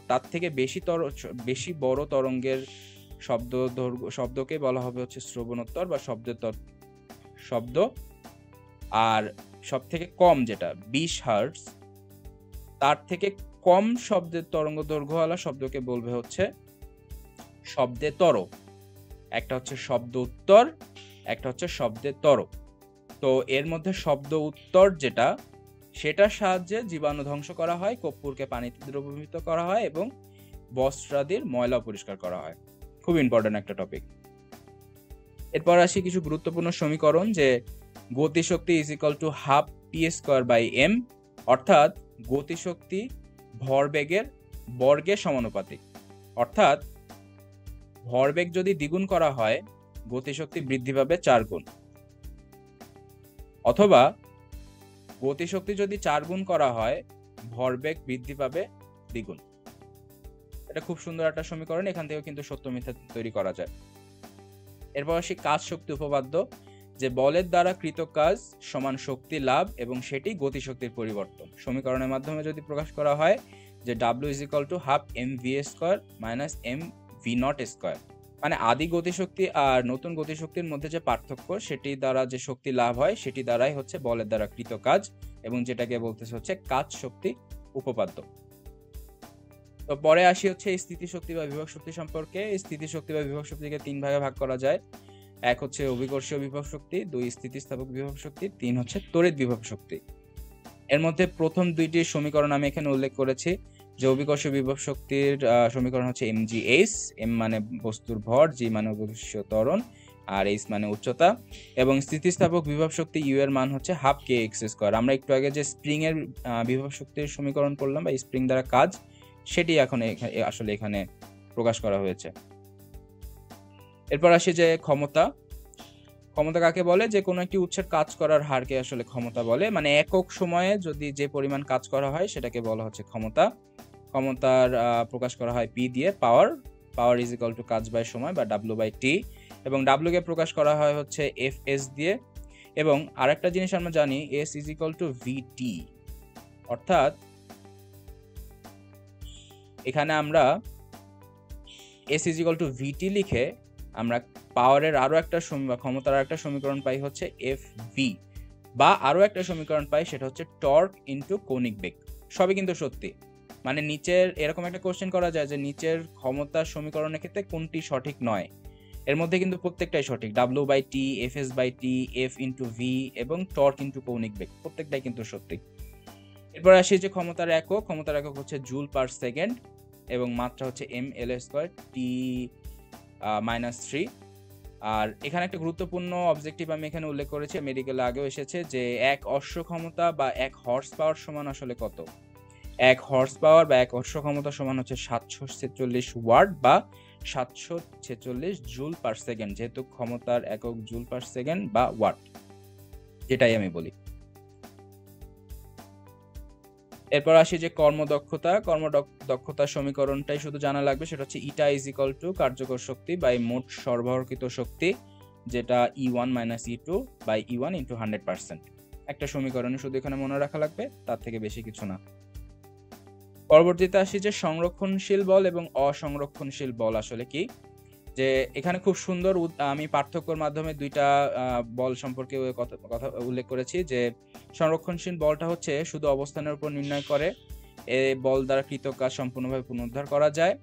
তার থেকে বেশি বড় তরঙ্গের শব্দকে বলা হবে হচ্ছে শ্রবণোত্তর বা শব্দ। আর সব থেকে কম যেটা 20 হার্টজ, তার থেকে কম শব্দের তরঙ্গ দৈর্ঘ্যওয়ালা শব্দকে বলবে হচ্ছে শব্দেতর। একটা হচ্ছে শব্দ উত্তর, একটা হচ্ছে শব্দেতর। তো এর মধ্যে শব্দ উত্তর যেটা, সেটার সাহায্যে জীবাণু ধ্বংস করা হয়, কর্পূরকে পানিতে দ্রবীভূত করা হয় এবং বস্ত্রাদির ময়লা পরিষ্কার করা হয়। খুব ইম্পর্টেন্ট একটা টপিক। এরপর আসি কিছু গুরুত্বপূর্ণ সমীকরণ, যে গতিশক্তি is equal to half p square by m, অর্থাৎ গতিশক্তি ভরবেগের বর্গের সমানুপাতিক। অর্থাৎ ভরবেগ যদি দ্বিগুণ করা হয় গতিশক্তি বৃদ্ধি পাবে 4 গুণ, অথবা গতিশক্তি যদি 4 গুণ করা হয় ভরবেগ বৃদ্ধি পাবে দ্বিগুণ। এটা খুব সুন্দর একটা সমীকরণ, এখান থেকে কিন্তু সত্য মিথ্যা তৈরি করা যায়। এরপর আসি কাজ শক্তি উপপাদ্য, যে বলের দ্বারা কৃত কাজ সমান শক্তি লাভ এবং সেটি গতিশক্তির পরিবর্তন। সমীকরণের মাধ্যমে যদি প্রকাশ করা হয় যে W is equal to half mv square minus mv not square. মানে আদি গতিশক্তি আর নতুন গতিশক্তির মধ্যে যে পার্থক্য, সেটি দ্বারা যে শক্তি লাভ হয় সেটি দ্বারাই হচ্ছে বলের দ্বারা কৃত কাজ, এবং যেটাকে বলতেছে হচ্ছে কাজ শক্তি উপপাদ্য। তো পরে আসি হচ্ছে স্থিতিশক্তি বা বিভব শক্তি সম্পর্কে। স্থিতিশক্তি বা বিভব শক্তিকে 3 ভাগে ভাগ করা যায়। 1 হচ্ছে অভিকর্ষীয় বিভব শক্তি, 2 স্থিতিস্থাপক বিভব শক্তি, 3 হচ্ছে তড়িৎ বিভব শক্তি। এর মধ্যে প্রথম দুইটি সমীকরণ আমি এখানে উল্লেখ করেছি। যে অভিকর্ষীয় বিভব শক্তির সমীকরণ হচ্ছে mgh, m মানে বস্তুর ভর, g মানে অভিকর্ষীয় ত্বরণ, আর h মানে উচ্চতা। এবং স্থিতিস্থাপক বিভব শক্তি u এর মান হচ্ছে হাফ kx স্কয়ার। আমরা একটু আগে যে স্প্রিং এর বিভব শক্তির সমীকরণ পড়লাম বা স্প্রিং দ্বারা কাজ, সেটি এখন আসলে এখানে প্রকাশ করা হয়েছে। এরপর আসি যে ক্ষমতা। ক্ষমতা কাকে বলে? যে কোনো একটি উৎসের কাজ করার হারকে আসলে ক্ষমতা বলে। মানে একক সময়ে যদি যে পরিমাণ কাজ করা হয় সেটাকে বলা হচ্ছে ক্ষমতা। ক্ষমতার প্রকাশ করা হয় P দিয়ে, পাওয়ার ইজ ইকুয়াল টু কাজ বাই সময় বা W/T, এবং W কে প্রকাশ করা হয় হচ্ছে Fs দিয়ে। এবং আরেকটা জিনিস আমরা জানি, S is equal two VT, অর্থাৎ এখানে আমরা S is equal two VT লিখে আমরা পাওয়ারের আরো একটা ক্ষমতার একটা সমীকরণ পাই হচ্ছে FV, বা আরো একটা সমীকরণ পাই সেটা হচ্ছে টর্ক ইনটু কৌণিক বেগ। সবই কিন্তু সত্যি। মানে নিচের এরকম একটা কোশ্চেন করা যায় যে নিচের ক্ষমতার সমীকরণের ক্ষেত্রে কোনটি সঠিক নয়, এর মধ্যে কিন্তু প্রত্যেকটাই সঠিক। W/T, Fs/T, F into V এবং টর্ক ইনটু কৌণিক বেগ, প্রত্যেকটাই কিন্তু সত্যি। এরপর আসি যে ক্ষমতার একক। ক্ষমতার একক হচ্ছে জুল পার সেকেন্ড এবং মাত্রা হচ্ছে mL² T-3। আর এখানে একটা গুরুত্বপূর্ণ অবজেক্টিভ আমি এখানে উল্লেখ করেছি, মেডিকেলে আগেও এসেছে, যে 1 অশ্ব ক্ষমতা বা 1 হর্স পাওয়ার সমান আসলে কত। 1 হর্স পাওয়ার বা 1 অশ্ব ক্ষমতা সমান হচ্ছে 746 ওয়াট বা 746 জুল পার সেকেন্ড, যেহেতু ক্ষমতার একক জুল পার সেকেন্ড বা ওয়াট, যেটাই আমি বলি। এরপর আসি যে কর্মদক্ষতা। কর্মদক্ষতার সমীকরণটাই শুধু জানা লাগবে, সেটা হচ্ছে ইটা ইজ ইকুয়াল টু কার্যকর শক্তি বাই মোট সরবরাহকৃত শক্তি, যেটা E1 minus E2 by E1 into 100%। একটা সমীকরণে শুধু এখানে মনে রাখা লাগবে, তার থেকে বেশি কিছু না। পরবর্তীতে আসি যে সংরক্ষণশীল বল এবং অসংরক্ষণশীল বল আসলে কি। যে এখানে খুব সুন্দর আমি পার্থক্যর মাধ্যমে দুইটা বল সম্পর্কে কথা উল্লেখ করেছি। যে সংরক্ষণশীল বলটা হচ্ছে শুধু অবস্থানের উপর নির্ণয় করে, এই বল দ্বারা কৃত কাজ সম্পূর্ণভাবে পুনরুদ্ধার করা যায়।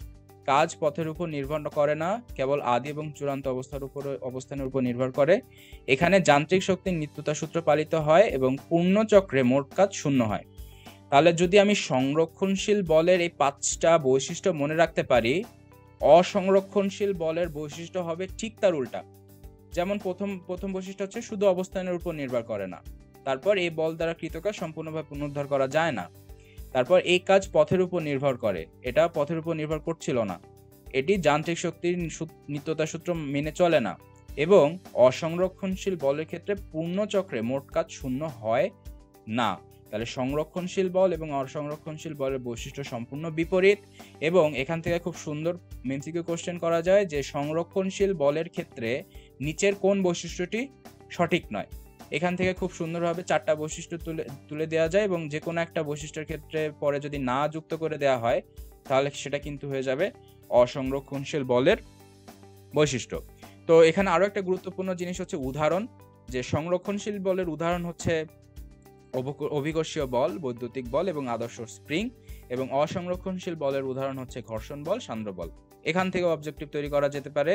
কাজ পথের উপর নির্ভর করে না, কেবল আদি এবং চূড়ান্ত অবস্থানের উপর নির্ভর করে। এখানে যান্ত্রিক শক্তির নিত্যতা সূত্র পালিত হয় এবং পূর্ণ চক্রে মোট কাজ শূন্য হয়। তাহলে যদি আমি সংরক্ষণশীল বলের এই 5টা বৈশিষ্ট্য মনে রাখতে পারি, অসংরক্ষণশীল বলের বৈশিষ্ট্য হবে ঠিক তার উল্টা। যেমন প্রথম বৈশিষ্ট্য হচ্ছে শুধু অবস্থানের উপর নির্ভর করে না, তারপর এই বল দ্বারা কৃত কাজ সম্পূর্ণভাবে পুনরুদ্ধার করা যায় না, তারপর এই কাজ পথের উপর নির্ভর করে, এটা পথের উপর নির্ভর করছিল না, এটি যান্ত্রিক শক্তির নিত্যতা সূত্র মেনে চলে না, এবং অসংরক্ষণশীল বলের ক্ষেত্রে পূর্ণ চক্রে মোট কাজ শূন্য হয় না। তাহলে সংরক্ষণশীল বল এবং অসংরক্ষণশীল বলের বৈশিষ্ট্য সম্পূর্ণ বিপরীত। এবং এখান থেকে খুব সুন্দর এমসিকিউ কোশ্চেন করা যায় যে সংরক্ষণশীল বলের ক্ষেত্রে নিচের কোন বৈশিষ্ট্যটি সঠিক নয়। এখান থেকে খুব সুন্দরভাবে 4টা বৈশিষ্ট্য তুলে দেওয়া যায়, এবং যে কোনো একটা বৈশিষ্ট্যের ক্ষেত্রে পরে যদি না যুক্ত করে দেওয়া হয় তাহলে সেটা কিন্তু হয়ে যাবে অসংরক্ষণশীল বলের বৈশিষ্ট্য। তো এখানে আরো একটা গুরুত্বপূর্ণ জিনিস হচ্ছে উদাহরণ। যে সংরক্ষণশীল বলের উদাহরণ হচ্ছে অভিকর্ষীয় বল, বৈদ্যুতিক বল এবং আদর্শ স্প্রিং, এবং অসংরক্ষণশীল বলের উদাহরণ হচ্ছে ঘর্ষণ বল, সান্দ্র বল। এখান থেকে অবজেক্টিভ তৈরি করা যেতে পারে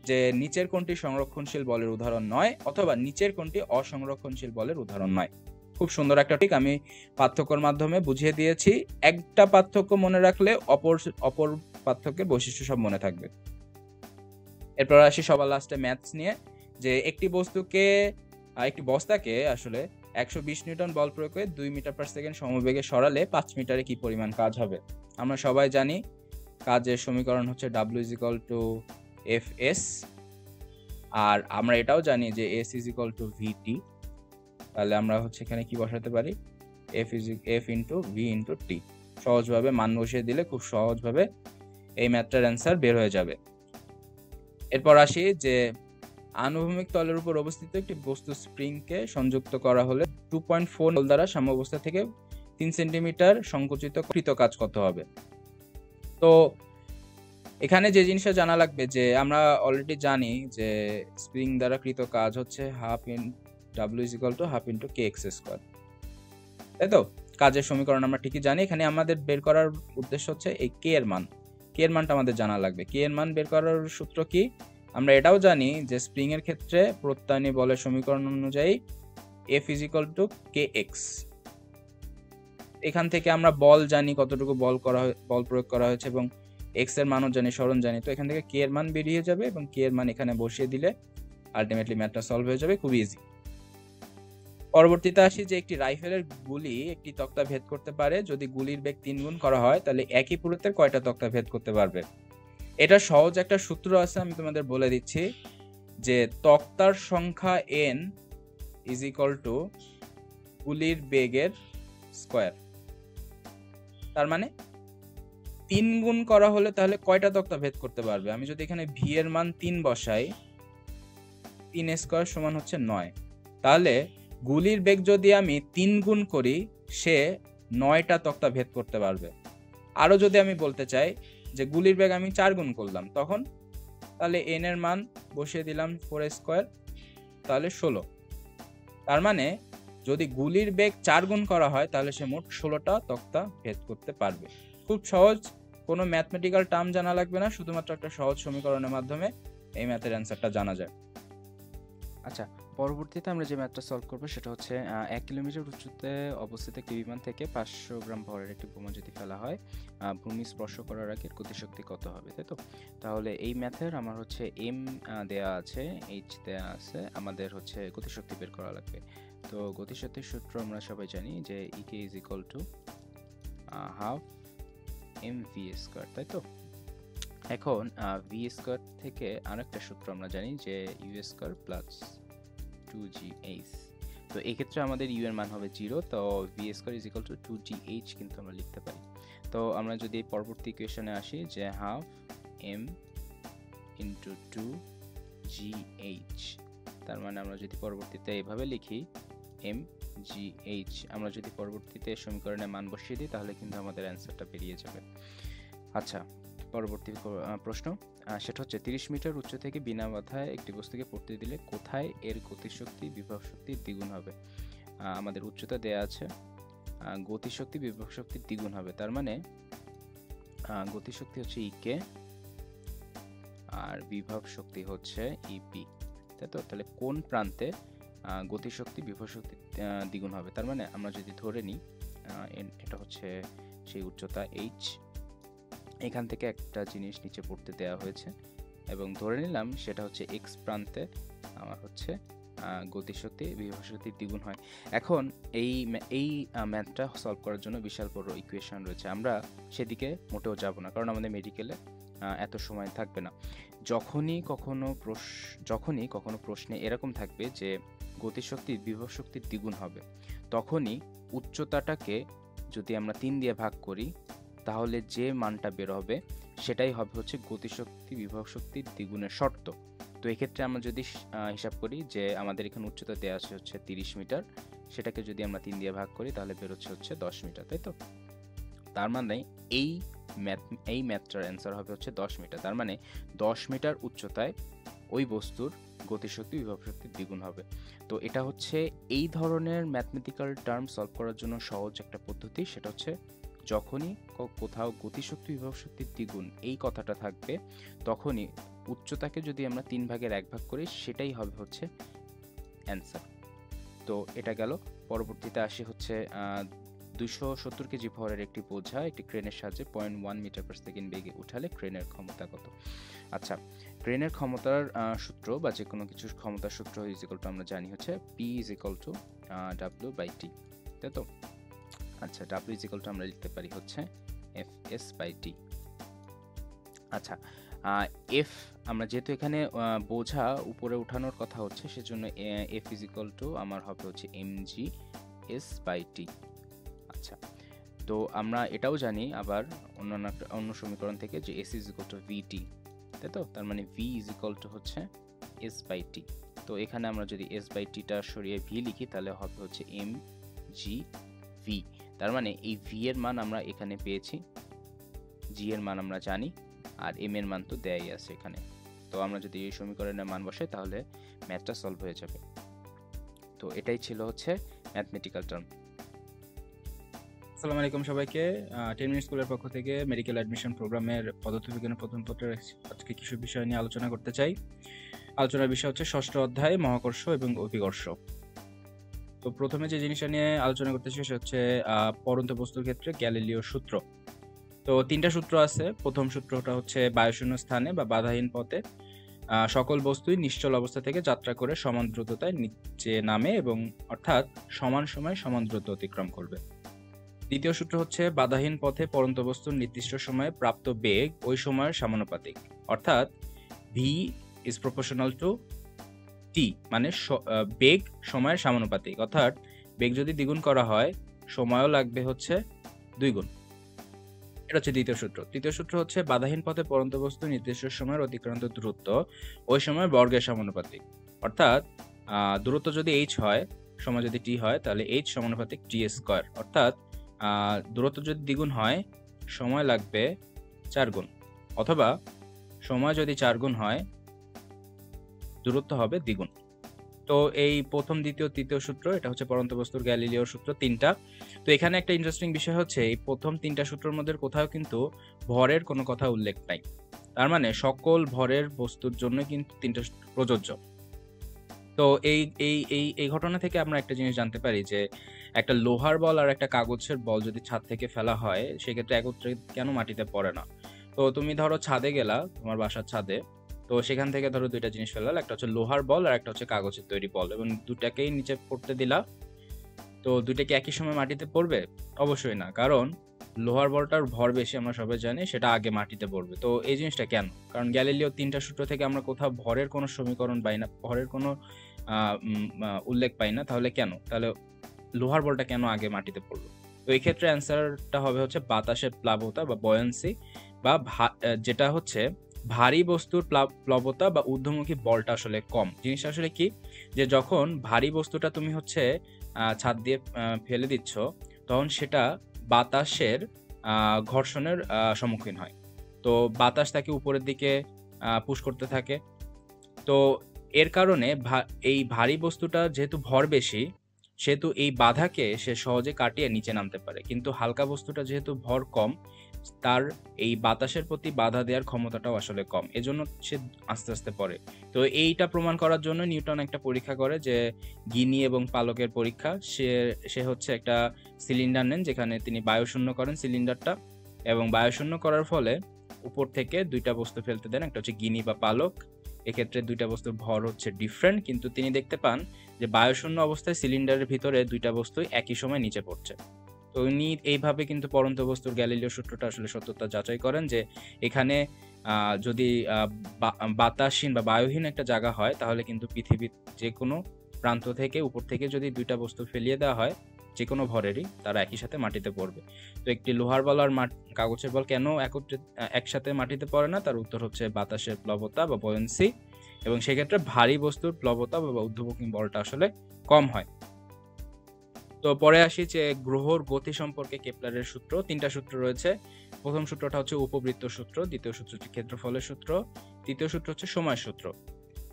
যে নিচের কোনটি সংরক্ষণশীল বলের উদাহরণ নয়, অথবা নিচের কোনটি অসংরক্ষণশীল বলের উদাহরণ নয়। খুব সুন্দর একটা টপিক আমি পার্থক্যের মাধ্যমে বুঝিয়ে দিয়েছি। একটা পার্থক্য মনে রাখলে অপর পার্থক্যের বৈশিষ্ট্য সব মনে থাকবে। এরপর আসি সবার লাস্টে ম্যাথস নিয়ে। যে একটি বস্তাকে আসলে 120 নিউটন বল প্রয়োগ করে 2 মিটার পার সেকেন্ড সমবেগে সরালে 5 মিটারে কি পরিমাণ কাজ হবে। আমরা সবাই জানি কাজের সমীকরণ হচ্ছে W is equal two Fs, আর আমরা এটাও জানি যে S is equal two VT। তাহলে আমরা হচ্ছে এখানে কি বসাতে পারি, F into V into T। সহজভাবে মান বসিয়ে দিলে খুব সহজভাবে এই ম্যাথটার অ্যান্সার বের হয়ে যাবে। এরপর আসি যে আনুভূমিক তলের উপর অবস্থিত একটি বস্তু স্প্রিংকে সংযুক্ত করা হলে 2.4 দ্বারা সাম্যাবস্থা থেকে 3 সেন্টিমিটার সংকুচিত কৃত কাজ কত হবে? তো এখানে যে জিনিসটা জানা লাগবে যে আমরা অলরেডি জানি যে স্প্রিং দ্বারা কৃত কাজ হচ্ছে W = ½ kx²। তাই তো? কাজের সমীকরণ আমরা ঠিকই জানি। এখানে আমাদের বের করার উদ্দেশ্য হচ্ছে এই k এর মান। k এর মানটা আমাদের জানা লাগবে। k এর মান বের করার সূত্র কি? আমরা এটাও জানি যে স্প্রিং এর ক্ষেত্রে প্রত্যায়নী বলের সমীকরণ অনুযায়ী F = kx। এখান থেকে আমরা বল জানি কতটুকু বল প্রয়োগ করা হয়েছে এবং x এর মানও জানি, সরণ জানি। তো এখান থেকে k এর মান বেরিয়ে যাবে এবং k এর মান এখানে বসিয়ে দিলে আল্টিমেটলি ম্যাথটা সলভ হয়ে যাবে, খুবই ইজি। পরবর্তীতে আসি যে একটি রাইফেলের গুলি একটি তক্তা ভেদ করতে পারে যদি গুলির বেগ 3 গুণ করা হয়, তাহলে একই পুরুত্বের কয়টা তক্তা ভেদ করতে পারবে? এটা সহজ একটা সূত্র আছে, আমি তোমাদের বলে দিচ্ছি যে তক্তার সংখ্যা n = গুলির বেগের স্কয়ার। তার মানে 3 গুণ করা হলে তাহলে কয়টা তক্তা ভেদ করতে পারবে? আমি যদি এখানে v এর মান 3 বসাই, 3² সমান হচ্ছে 9। তাহলে গুলির বেগ যদি আমি 3 গুণ করি, সে 9টা তক্তা ভেদ করতে পারবে। আরো যদি আমি বলতে চাই যে গুলির বেগ আমি 4 গুণ করলাম, তখন তাহলে n এর মান বসিয়ে দিলাম 4² তাহলে 16। তার মানে যদি গুলির বেগ 4 গুণ করা হয় তাহলে সে মোট 16টা তক্তা ভেদ করতে পারবে। খুব সহজ, কোনো ম্যাথমেটিক্যাল টার্ম জানা লাগবে না, শুধুমাত্র একটা সহজ সমীকরণের মাধ্যমে এই ম্যাথের অ্যান্সারটা জানা যায়। আচ্ছা, পরবর্তীতে আমরা যে ম্যাথটা সলভ করবো সেটা হচ্ছে 1 কিলোমিটার উচ্চতাতে অবস্থিত একটি বিমান থেকে 500 গ্রাম ভরের একটি বোমা যদি ফেলা হয়, ভূমি স্পর্শ করার আগে গতিশক্তি কত হবে, তাই তো? তাহলে এই ম্যাথের আমার হচ্ছে m দেয়া আছে, h দেয়া আছে, আমাদের হচ্ছে গতিশক্তি বের করা লাগবে। তো গতিশক্তির সূত্র আমরা সবাই জানি যে E = ½ mv², তাই তো? এখন v² থেকে আরেকটা সূত্র আমরা জানি যে u² + 2gh। তো এই ক্ষেত্রে আমাদের u এর মান হবে 0, তো v² = 2gh কিন্তু আমরা লিখতে পারি। তো আমরা যদি পরবর্তী ইকুয়েশনে আসি যে ½ m × 2gh, তার মানে আমরা যদি পরবর্তীতে এভাবে লিখি mgh, আমরা যদি পরবর্তীতে সমীকরণে মান বসিয়ে দিই তাহলে কিন্তু আমাদের অ্যান্সারটা বেরিয়ে যাবে। আচ্ছা, পরবর্তী প্রশ্ন, সেটা হচ্ছে 30 মিটার উচ্চ থেকে বিনা বাধায় একটি বস্তুকে পড়তে দিলে কোথায় এর গতিশক্তি বিভব শক্তির দ্বিগুণ হবে? আমাদের উচ্চতা দেয়া আছে, গতিশক্তি বিভব শক্তির দ্বিগুণ হবে, তার মানে গতিশক্তি হচ্ছে EK আর বিভব শক্তি হচ্ছে EP, তাই তো? তাহলে কোন প্রান্তে গতিশক্তি বিভব শক্তি দ্বিগুণ হবে? তার মানে আমরা যদি ধরে নিই এটা হচ্ছে সেই উচ্চতা h, এখান থেকে একটা জিনিস নিচে পড়তে দেওয়া হয়েছে এবং ধরে নিলাম সেটা হচ্ছে x প্রান্তে আমার হচ্ছে গতিশক্তি বিভব শক্তির দ্বিগুণ হয়। এখন এই ম্যাথটা সলভ করার জন্য বিশাল বড় ইকুয়েশন রয়েছে, আমরা সেদিকে মোটেও যাব না, কারণ আমাদের মেডিকেলে এত সময় থাকবে না। যখনই কখনো প্রশ্নে এরকম থাকবে যে গতিশক্তি বিভব শক্তির দ্বিগুণ হবে, তখনই উচ্চতাটাকে যদি আমরা 3 দিয়ে ভাগ করি তাহলে যে মানটা বের হবে সেটাই হবে হচ্ছে গতিশক্তি বিভব শক্তির দ্বিগুণের শর্ত। তো এক্ষেত্রে আমরা যদি হিসাব করি যে আমাদের এখানে উচ্চতা দেওয়া আছে হচ্ছে 30 মিটার, সেটাকে যদি আমরা 3 দিয়ে ভাগ করি তাহলে বেরোচ্ছে হচ্ছে 10 মিটার, তাই তো? তার মানে এই ম্যাথটার অ্যান্সার হবে হচ্ছে 10 মিটার। তার মানে 10 মিটার উচ্চতায় ওই বস্তুর গতিশক্তি বিভব শক্তির দ্বিগুণ হবে। তো এটা হচ্ছে এই ধরনের ম্যাথমেটিক্যাল টার্ম সলভ করার জন্য সহজ একটা পদ্ধতি, সেটা হচ্ছে যখনই কোথাও গতিশক্তি বিভব শক্তির দ্বিগুণ এই কথাটা থাকবে, তখনই উচ্চতাকে যদি আমরা 3 ভাগের 1 ভাগ করি সেটাই হবে হচ্ছে অ্যান্সার। তো এটা গেল। পরবর্তীতে আসি হচ্ছে 270 কেজি ভরের একটি বোঝা একটি ক্রেনের সাহায্যে 0.1 মিটার/সেকেন্ড বেগে উঠালে ক্রেনের ক্ষমতা কত? আচ্ছা, ক্রেনের ক্ষমতার সূত্র বা যে কোনো কিছুর ক্ষমতার সূত্র আমরা জানি হচ্ছে P = W/T, তাই তো? আচ্ছা, W আমরা লিখতে পারি হচ্ছে Fs/T। আচ্ছা, F আমরা যেহেতু এখানে বোঝা উপরে উঠানোর কথা হচ্ছে, সেজন্য F আমার হবে হচ্ছে mg/s/T। আচ্ছা, তো আমরা এটাও জানি আবার অন্য সমীকরণ থেকে যে S = VT, তাই তো? তার মানে V হচ্ছে s/T। তো এখানে আমরা যদি s/T টা সরিয়ে V লিখি তাহলে হবে হচ্ছে mgv। তার মানে এই ভি এর মান আমরা এখানে পেয়েছি, জি এর মান আমরা জানি, আর এম এর মান তো দেয়াই আছে এখানে। তো আমরা যদি এই সমীকরণের মান বসাই তাহলে ম্যাথটা সলভ হয়ে যাবে। তো এটাই ছিল হচ্ছে ম্যাথমেটিক্যাল টার্ম। আসসালামু আলাইকুম সবাইকে। 10 মিনিট স্কুলের পক্ষ থেকে মেডিকেল অ্যাডমিশন প্রোগ্রামের পদার্থবিজ্ঞানের প্রথম পত্রের আজকে কিছু বিষয় নিয়ে আলোচনা করতে চাই। আলোচনার বিষয় হচ্ছে ষষ্ঠ অধ্যায় মহাকর্ষ এবং অভিকর্ষ। তো প্রথমে যে জিনিসটা নিয়ে আলোচনা করতে চাই সেটা হচ্ছে পড়ন্ত বস্তুর ক্ষেত্রে গ্যালিলিও সূত্র। তো 3টা সূত্র আছে। প্রথম সূত্রটা হচ্ছে বায়ুশূন্য স্থানে বা বাধাহীন পথে সকল বস্তুই নিশ্চল অবস্থা থেকে যাত্রা করে সমান দ্রুততায় নিচে নামে এবং অর্থাৎ সমান সময়ে সমান দ্রুত অতিক্রম করবে। দ্বিতীয় সূত্র হচ্ছে বাধাহীন পথে পড়ন্ত বস্তুর নির্দিষ্ট সময়ে প্রাপ্ত বেগ ওই সময়ের সমানুপাতিক, অর্থাৎ ভি ইজ প্রপোর্শনাল টু টি, মানে বেগ সময়ের সমানুপাতিক, অর্থাৎ বেগ যদি দ্বিগুণ করা হয় সময়ও লাগবে হচ্ছে 2 গুণ। এটা হচ্ছে দ্বিতীয় সূত্র। তৃতীয় সূত্র হচ্ছে বাধাহীন পথে পড়ন্ত বস্তু নির্দিষ্ট সময়ের অতিক্রান্ত দূরত্ব ওই সময় বর্গের সমানুপাতিক, অর্থাৎ দূরত্ব যদি h হয়, সময় যদি t হয়, তাহলে h সমানুপাতিক t স্কয়ার, অর্থাৎ দূরত্ব যদি দ্বিগুণ হয় সময় লাগবে 4 গুণ, অথবা সময় যদি 4 গুণ হয় দূরত্ব হবে দ্বিগুণ। তো এই প্রথম, দ্বিতীয়, তৃতীয় সূত্র এটা হচ্ছে পড়ন্ত বস্তুর গ্যালিলিও সূত্র 3টা। তো এখানে একটা ইন্টারেস্টিং বিষয় হচ্ছে এই প্রথম 3টা সূত্রের মধ্যে কোথাও কিন্তু ভরের কোনো কথা উল্লেখ নাই। তার মানে সকল ভরের বস্তুর জন্য কিন্তু 3টা সূত্র প্রযোজ্য। তো এই এই এই এই ঘটনা থেকে আমরা একটা জিনিস জানতে পারি যে একটা লোহার বল আর একটা কাগজের বল যদি ছাদ থেকে ফেলা হয় সেক্ষেত্রে একত্রে কেন মাটিতে পড়ে না। তো তুমি ধরো ছাদে গেলা, তোমার বাসার ছাদে, তো সেখান থেকে ধরো 2টা জিনিস ফেলাল, একটা হচ্ছে লোহার বল আর একটা হচ্ছে কাগজের তৈরি বল, এবং দুটাকেই নিচে পড়তে দিলা। তো দুইটা কি একই সময় মাটিতে পড়বে? অবশ্যই না, কারণ লোহার বলটার ভর বেশি, আমরা সবাই জানি, সেটা আগে মাটিতে পড়বে। তো এই জিনিসটা কেন? কারণ গ্যালিলিও 3টা সূত্র থেকে আমরা কোথাও ভরের কোনো সমীকরণ পাই না, ভরের কোনো উল্লেখ পাই না। তাহলে কেন? তাহলে লোহার বলটা কেন আগে মাটিতে পড়লো? তো এই ক্ষেত্রে অ্যান্সারটা হবে হচ্ছে বাতাসের প্লাবতা বা বয়ান্সি, বা যেটা হচ্ছে ভারী বস্তুর প্লবতা বা ঊর্ধ্বমুখী বলটা আসলে কম। জিনিসটা আসলে কি, যে যখন ভারী বস্তুটা তুমি হচ্ছে ছাদ দিয়ে ফেলে দিচ্ছ, তখন সেটা বাতাসের ঘর্ষণের সম্মুখীন হয়। তো বাতাস তাকে উপরের দিকে পুশ করতে থাকে। তো এর কারণে এই ভারী বস্তুটা যেহেতু ভর বেশি, সেহেতু এই বাধাকে সে সহজে কাটিয়ে নিচে নামতে পারে। কিন্তু হালকা বস্তুটা যেহেতু ভর কম, তার এই বাতাসের প্রতি বাধা দেওয়ার ক্ষমতাটাও আসলে কম, এজন্য সে আস্তে আস্তে পড়ে। তো এইটা প্রমাণ করার জন্য নিউটন একটা পরীক্ষা করে, যে গিনি এবং পালকের পরীক্ষা। সে হচ্ছে একটা সিলিন্ডার নেন, যেখানে তিনি বায়ুশূন্য করেন সিলিন্ডারটা, এবং বায়ুশূন্য করার ফলে উপর থেকে 2টা বস্তু ফেলতে দেন, একটা হচ্ছে গিনি বা পালক। এক্ষেত্রে 2টা বস্তুর ভর হচ্ছে ডিফারেন্ট, কিন্তু তিনি দেখতে পান যে বায়ুশূন্য অবস্থায় সিলিন্ডারের ভিতরে 2টা বস্তুই একই সময় নিচে পড়ছে। তো উনি এইভাবে কিন্তু পড়ন্ত বস্তুর গ্যালিলিও সূত্রটা আসলে সত্যতা যাচাই করেন, যে এখানে যদি বাতাসহীন বা বায়ুহীন একটা জায়গা হয়, তাহলে কিন্তু পৃথিবীর যে কোনো প্রান্ত থেকে, উপর থেকে যদি 2টা বস্তু ফেলিয়ে দেওয়া হয় যে কোনো ভরেরই, তারা একই সাথে মাটিতে পড়বে। তো একটি লোহার বল আর কাগজের বল কেন একসাথে মাটিতে পড়ে না? তার উত্তর হচ্ছে বাতাসের প্লবতা বা বয়ান্সি, এবং সেক্ষেত্রে ভারী বস্তুর প্লবতা বা ঊর্ধ্বমুখী বলটা আসলে কম হয়। তো পরে আসি যে গ্রহর গতি সম্পর্কে কেপলারের সূত্র। 3টা সূত্র রয়েছে। প্রথম সূত্রটা হচ্ছে উপবৃত্ত সূত্র, দ্বিতীয় সূত্র হচ্ছে ক্ষেত্রফলের সূত্র, তৃতীয় সূত্র হচ্ছে সময় সূত্র।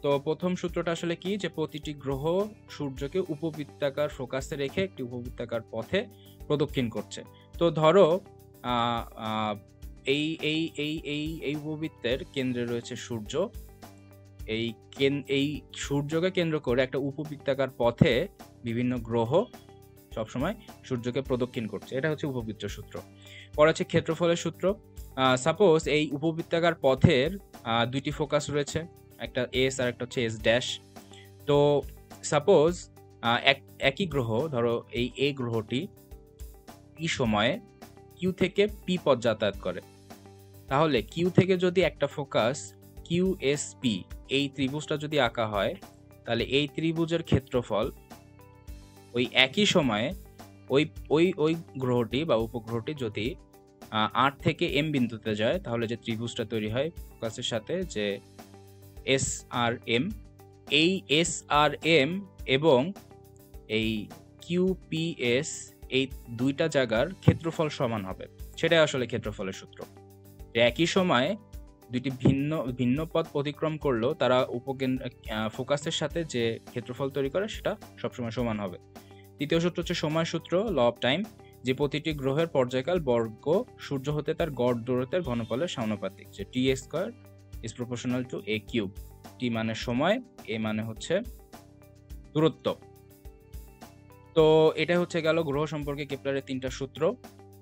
তো প্রথম সূত্রটা আসলে কি, যে প্রতিটি গ্রহ সূর্যকে উপবৃত্তাকার ফোকাসে রেখে একটি উপবৃত্তাকার পথে প্রদক্ষিণ করছে। তো ধরো এই এই এই এই এই উপবৃত্তের কেন্দ্রে রয়েছে সূর্য। এই সূর্যকে কেন্দ্র করে একটা উপবৃত্তাকার পথে বিভিন্ন গ্রহ সবসময় সূর্যকে প্রদক্ষিণ করছে। এটা হচ্ছে উপবৃত্ত সূত্র। পরে হচ্ছে ক্ষেত্রফলের সূত্র। সাপোজ এই উপবৃত্তাকার পথের 2টি ফোকাস রয়েছে, একটা এস আর একটা হচ্ছে এস ড্যাশ। তো সাপোজ একই গ্রহ, ধরো এই এ গ্রহটি পি সময়ে কিউ থেকে পি পথ যাতায়াত করে, তাহলে কিউ থেকে যদি একটা ফোকাস কিউ এস পি, এই ত্রিভুজটা যদি আঁকা হয়, তাহলে এই ত্রিভুজের ক্ষেত্রফল ওই একই সময়ে ওই ওই ওই গ্রহটি বা উপগ্রহটি যদি আর থেকে এম বিন্দুতে যায়, তাহলে যে ত্রিভুজটা তৈরি হয় ফোকাসের সাথে, যে এস আর এম, এই এস আর এম এবং এই কিউ পি এস, এই দুইটা জায়গার ক্ষেত্রফল সমান হবে, সেটাই আসলে ক্ষেত্রফলের সূত্র। যে একই সময়ে দুইটি ভিন্ন পথ অতিক্রম করলেও তারা ফোকাসের সাথে যে ক্ষেত্রফল তৈরি করে সেটা সবসময় সমান হবে। তৃতীয় সূত্র হচ্ছে সময় সূত্র, ল অফ টাইম, যে প্রতিটি গ্রহের পর্যায়কাল বর্গ সূর্য হতে তার গড় দূরত্বের ঘনফলের সমানুপাতিক, যে T square is proportional to a cube. T মানে সময়, এ মানে হচ্ছে দূরত্ব। তো এটা হচ্ছে গেল গ্রহ সম্পর্কে কেপলারের 3টা সূত্র।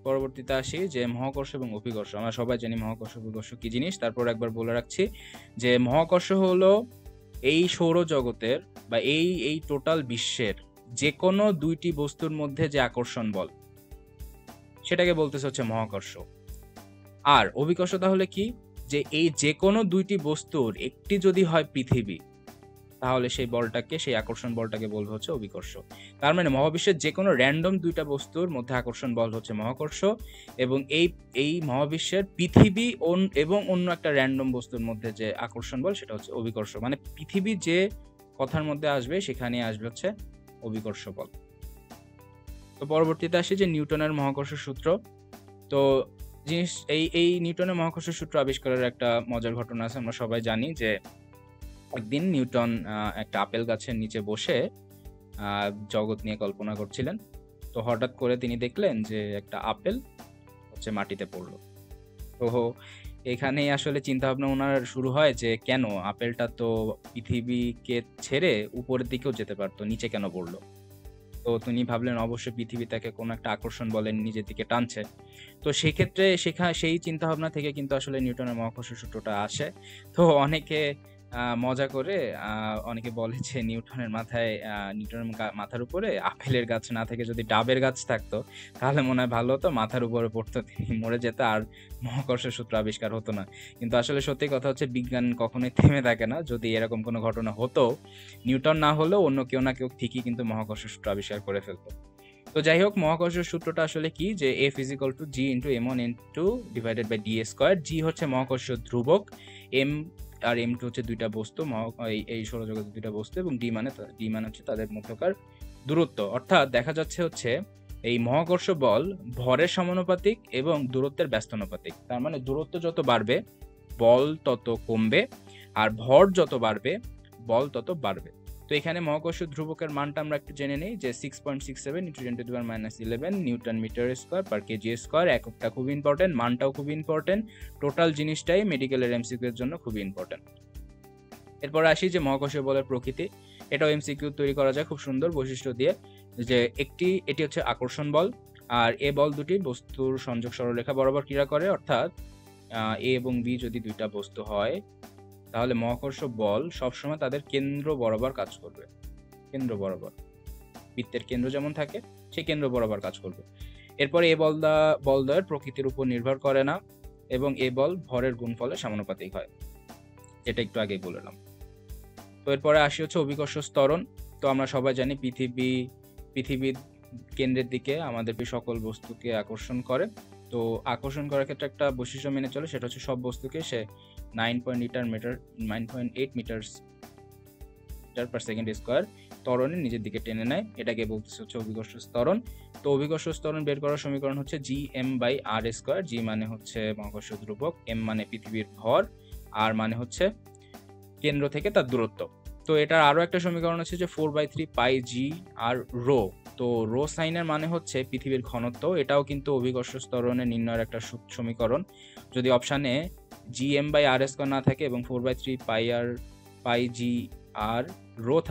পরবর্তীতে আসি যে মহাকর্ষ এবং অভিকর্ষ। আমরা সবাই জানি মহাকর্ষ অভিকর্ষ কি জিনিস। তারপর একবার বলে রাখছি যে মহাকর্ষ হলো এই সৌরজগতের বা এই টোটাল বিশ্বের যে কোনো দুইটি বস্তুর মধ্যে যে আকর্ষণ বল, সেটাকে বলতেছে হচ্ছে মহাকর্ষ। আর অভিকর্ষ তাহলে কি, যে এই যে কোনো দুইটি বস্তুর একটি যদি হয় পৃথিবী, তাহলে সেই বলটাকে, সেই আকর্ষণ বলটাকে বলবো হচ্ছে অভিকর্ষ। তার মানে মহাবিশ্বের যে কোনো র্যান্ডম দুইটা বস্তুর মধ্যে আকর্ষণ বল হচ্ছে মহাকর্ষ, এবং এই মহাবিশ্বের পৃথিবী এবং অন্য একটা র্যান্ডম বস্তুর মধ্যে যে আকর্ষণ বল সেটা হচ্ছে অভিকর্ষ। মানে পৃথিবী যে কথার মধ্যে আসবে সেখানে আসবে হচ্ছে অভিকর্ষ বল। তো পরবর্তীতে আসি যে নিউটনের মহাকর্ষ সূত্র। তো এই নিউটনের মহাকর্ষ সূত্র আবিষ্কারের একটা মজার ঘটনা আছে। আমরা সবাই জানি যে একদিন নিউটন একটা আপেল গাছের নিচে বসে জগৎ নিয়ে কল্পনা করছিলেন। তো হঠাৎ করে তিনি দেখলেন যে একটা আপেল হচ্ছে মাটিতে পড়লো। তো এখানেই আসলে চিন্তা ভাবনা ওনার শুরু হয় যে কেন আপেলটা তো পৃথিবীকে ছেড়ে উপরের দিকেও যেতে পারতো, নিচে কেন পড়লো। তো তিনি ভাবলেন অবশ্যই পৃথিবী তাকে কোনো একটা আকর্ষণ বলেন নিজের দিকে টানছে। তো সেই ক্ষেত্রে সেই চিন্তা ভাবনা থেকে কিন্তু আসলে নিউটনের মহাকর্ষ সূত্রটা আসে। তো অনেকে মজা করে অনেকে বলে যে নিউটনের মাথার উপরে আপেলের গাছ না থেকে যদি ডাবের গাছ থাকতো তাহলে মনে হয় ভালো হতো, মাথার উপরে পড়তো, তিনি মরে যেত আর মহাকর্ষ সূত্র আবিষ্কার হতো না। কিন্তু আসলে সত্যি কথা হচ্ছে বিজ্ঞান কখনোই থেমে থাকে না। যদি এরকম কোনো ঘটনা হতো, নিউটন না হলেও অন্য কেউ না কেউ ঠিকই কিন্তু মহাকর্ষ সূত্র আবিষ্কার করে ফেলতো। তো যাই হোক, মহাকর্ষ সূত্রটা আসলে কি, যে F = G × M1 N2 / d²। G হচ্ছে মহাকর্ষ ধ্রুবক, M আর M2 হচ্ছে দুইটা বস্তু, এই সৌরজগতের দুইটা বস্তু, এবং D মানে হচ্ছে তাদের মধ্যকার দূরত্ব। অর্থাৎ দেখা যাচ্ছে হচ্ছে এই মহাকর্ষ বল ভরের সমানুপাতিক এবং দূরত্বের ব্যস্তানুপাতিক। তার মানে দূরত্ব যত বাড়বে বল তত কমবে, আর ভর যত বাড়বে বল তত বাড়বে। তো এখানে মহাকর্ষ ধ্রুবকের মানটা আমরা একটু জেনে নেই যে 6.67 × 10⁻11 newton metre square per kg square. এককটা খুব ইম্পর্টেন্ট, মানটাও খুব ইম্পর্টেন্ট, টোটাল জিনিসটাই মেডিকেলের এমসিকিউ এর জন্য খুব ইম্পর্টেন্ট। এরপর আসি যে মহাকর্ষীয় বলের প্রকৃতি। এটাও এমসিকিউ তৈরি করা যায় খুব সুন্দর বৈশিষ্ট্য দিয়ে, যে এটি হচ্ছে আকর্ষণ বল, আর এ বল দুটি বস্তুর সংযোগ সরলরেখা বরাবর ক্রিয়া করে। অর্থাৎ এ এবং বি যদি দুইটা বস্তু হয় তাহলে মহাকর্ষ বল সবসময় তাদের কেন্দ্র বরাবর কাজ করবে। কেন্দ্র বরাবর, বৃত্তের কেন্দ্র যেমন থাকে সেই কেন্দ্র বরাবর কাজ করবে। এরপরে এ বলদ্বয়ের প্রকৃতির উপর নির্ভর করে না, এবং এ বল ভরের গুণফলে সমানুপাতিক হয়, যেটা একটু আগেই বললাম। তো এরপরে আসি হচ্ছে অভিকর্ষ ত্বরণ। তো আমরা সবাই জানি পৃথিবীর কেন্দ্রের দিকে আমাদের সকল বস্তুকে আকর্ষণ করে। তো আকর্ষণ করার ক্ষেত্রে একটা বৈশিষ্ট্য মেনে চলে, সেটা হচ্ছে সব বস্তুকে সে 9.8 মিটার পার সেকেন্ড স্কয়ার ত্বরণে নিজের দিকে টেনে নেয়। এটাকে বলতেছে হচ্ছে অভিকর্ষ ত্বরণ। তো অভিকর্ষ ত্বরণ বের করার সমীকরণ হচ্ছে Gm/r²। জি মানে হচ্ছে মহাকর্ষ ধ্রুবক, এম মানে পৃথিবীর ভর, আর মানে হচ্ছে কেন্দ্র থেকে তার দূরত্ব। তো এটার আরো একটা সমীকরণ হচ্ছে যে 4/3πg/ρ। তো রো সাইনের মানে হচ্ছে পৃথিবীর ঘনত্ব। এটাও কিন্তু অভিকর্ষ ত্বরণের নির্ণয়ের একটা সমীকরণ। যদি অপশানে Gm/r² না থাকে এবং 4/3πg/ρ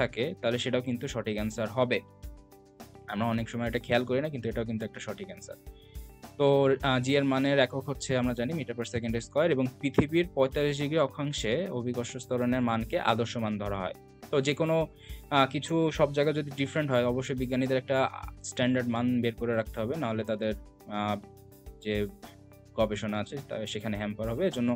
থাকে তাহলে সেটাও কিন্তু সঠিক অ্যান্সার হবে। আমরা অনেক সময় এটা খেয়াল করি না, কিন্তু এটাও কিন্তু একটা সঠিক অ্যান্সার। তো জি এর মানের একক হচ্ছে আমরা জানি মিটার পার সেকেন্ড স্কয়ার, এবং পৃথিবীর 45 ডিগ্রি অক্ষাংশে অভিকর্ষ ত্বরণের মানকে আদর্শ মান ধরা হয়। তো যে কোনো কিছু সব জায়গায় যদি ডিফারেন্ট হয় অবশ্যই বিজ্ঞানীদের একটা স্ট্যান্ডার্ড মান বের করে রাখতে হবে, নাহলে তাদের যে গবেষণা আছে সেখানে হ্যাম্পার হবে। এজন্য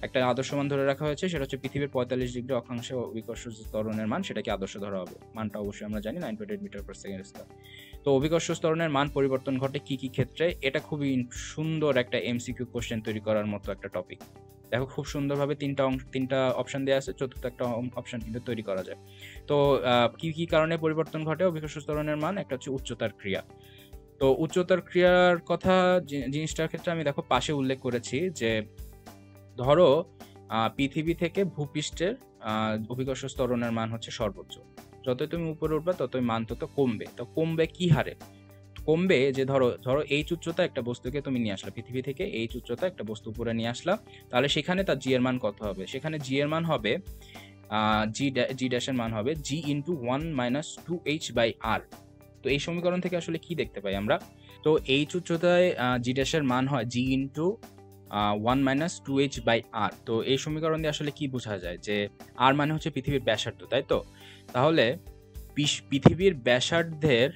একটা আদর্শ মান ধরে রাখা হয়েছে, সেটা হচ্ছে পৃথিবীর 45 ডিগ্রি অক্ষাংশে অভিকর্ষ ত্বরণের মান, সেটাকে আদর্শ ধরা হবে। মানটা অবশ্যই আমরা জানি 9.8 মিটার পার সেকেন্ড স্কয়ার। তো অভিকর্ষ ত্বরণের মান পরিবর্তন ঘটে কি কি ক্ষেত্রে, এটা খুবই সুন্দর একটা এমসিকিউ কোশ্চেন তৈরি করার মতো একটা টপিক। দেখো খুব সুন্দরভাবে তিনটা অপশন দেওয়া আছে, চতুর্থ একটা অপশন কিন্তু তৈরি করা যায়। তো কি কি কারণে পরিবর্তন ঘটে অভিকর্ষ ত্বরণের মান, একটা হচ্ছে উচ্চতার ক্রিয়া। তো উচ্চতর ক্রিয়ার কথা জিনিসটার ক্ষেত্রে আমি দেখো পাশে উল্লেখ করেছি যে ধরো পৃথিবী থেকে ভূপৃষ্ঠের অভিকর্ষ ত্বরণের মান হচ্ছে সর্বোচ্চ। যতই তুমি উপরে উঠবা ততই মান তত কমবে। তো কমবে কি হারে? কমবে যে ধরো এইচ উচ্চতা একটা বস্তুকে তুমি নিয়ে আসলা, পৃথিবী থেকে এইচ উচ্চতা একটা বস্তু উপরে নিয়ে আসলা, তাহলে সেখানে তার জি এর মান কত হবে? সেখানে জি এর মান হবে জি ড্যাশের মান হবে জি ইন্টু 1 - 2h বাই আর। তো এই সমীকরণ থেকে আসলে কি দেখতে পাই আমরা? তো এইচ উচ্চতায় জি ড্যাশের মান হয় জি ইন্টু 1 - 2h বাই আর। তো এই সমীকরণ দিয়ে আসলে কি বোঝা যায়? যে আর মানে হচ্ছে পৃথিবীর ব্যাসার্ধ, তাই তো? তাহলে পৃথিবীর ব্যাসার্ধের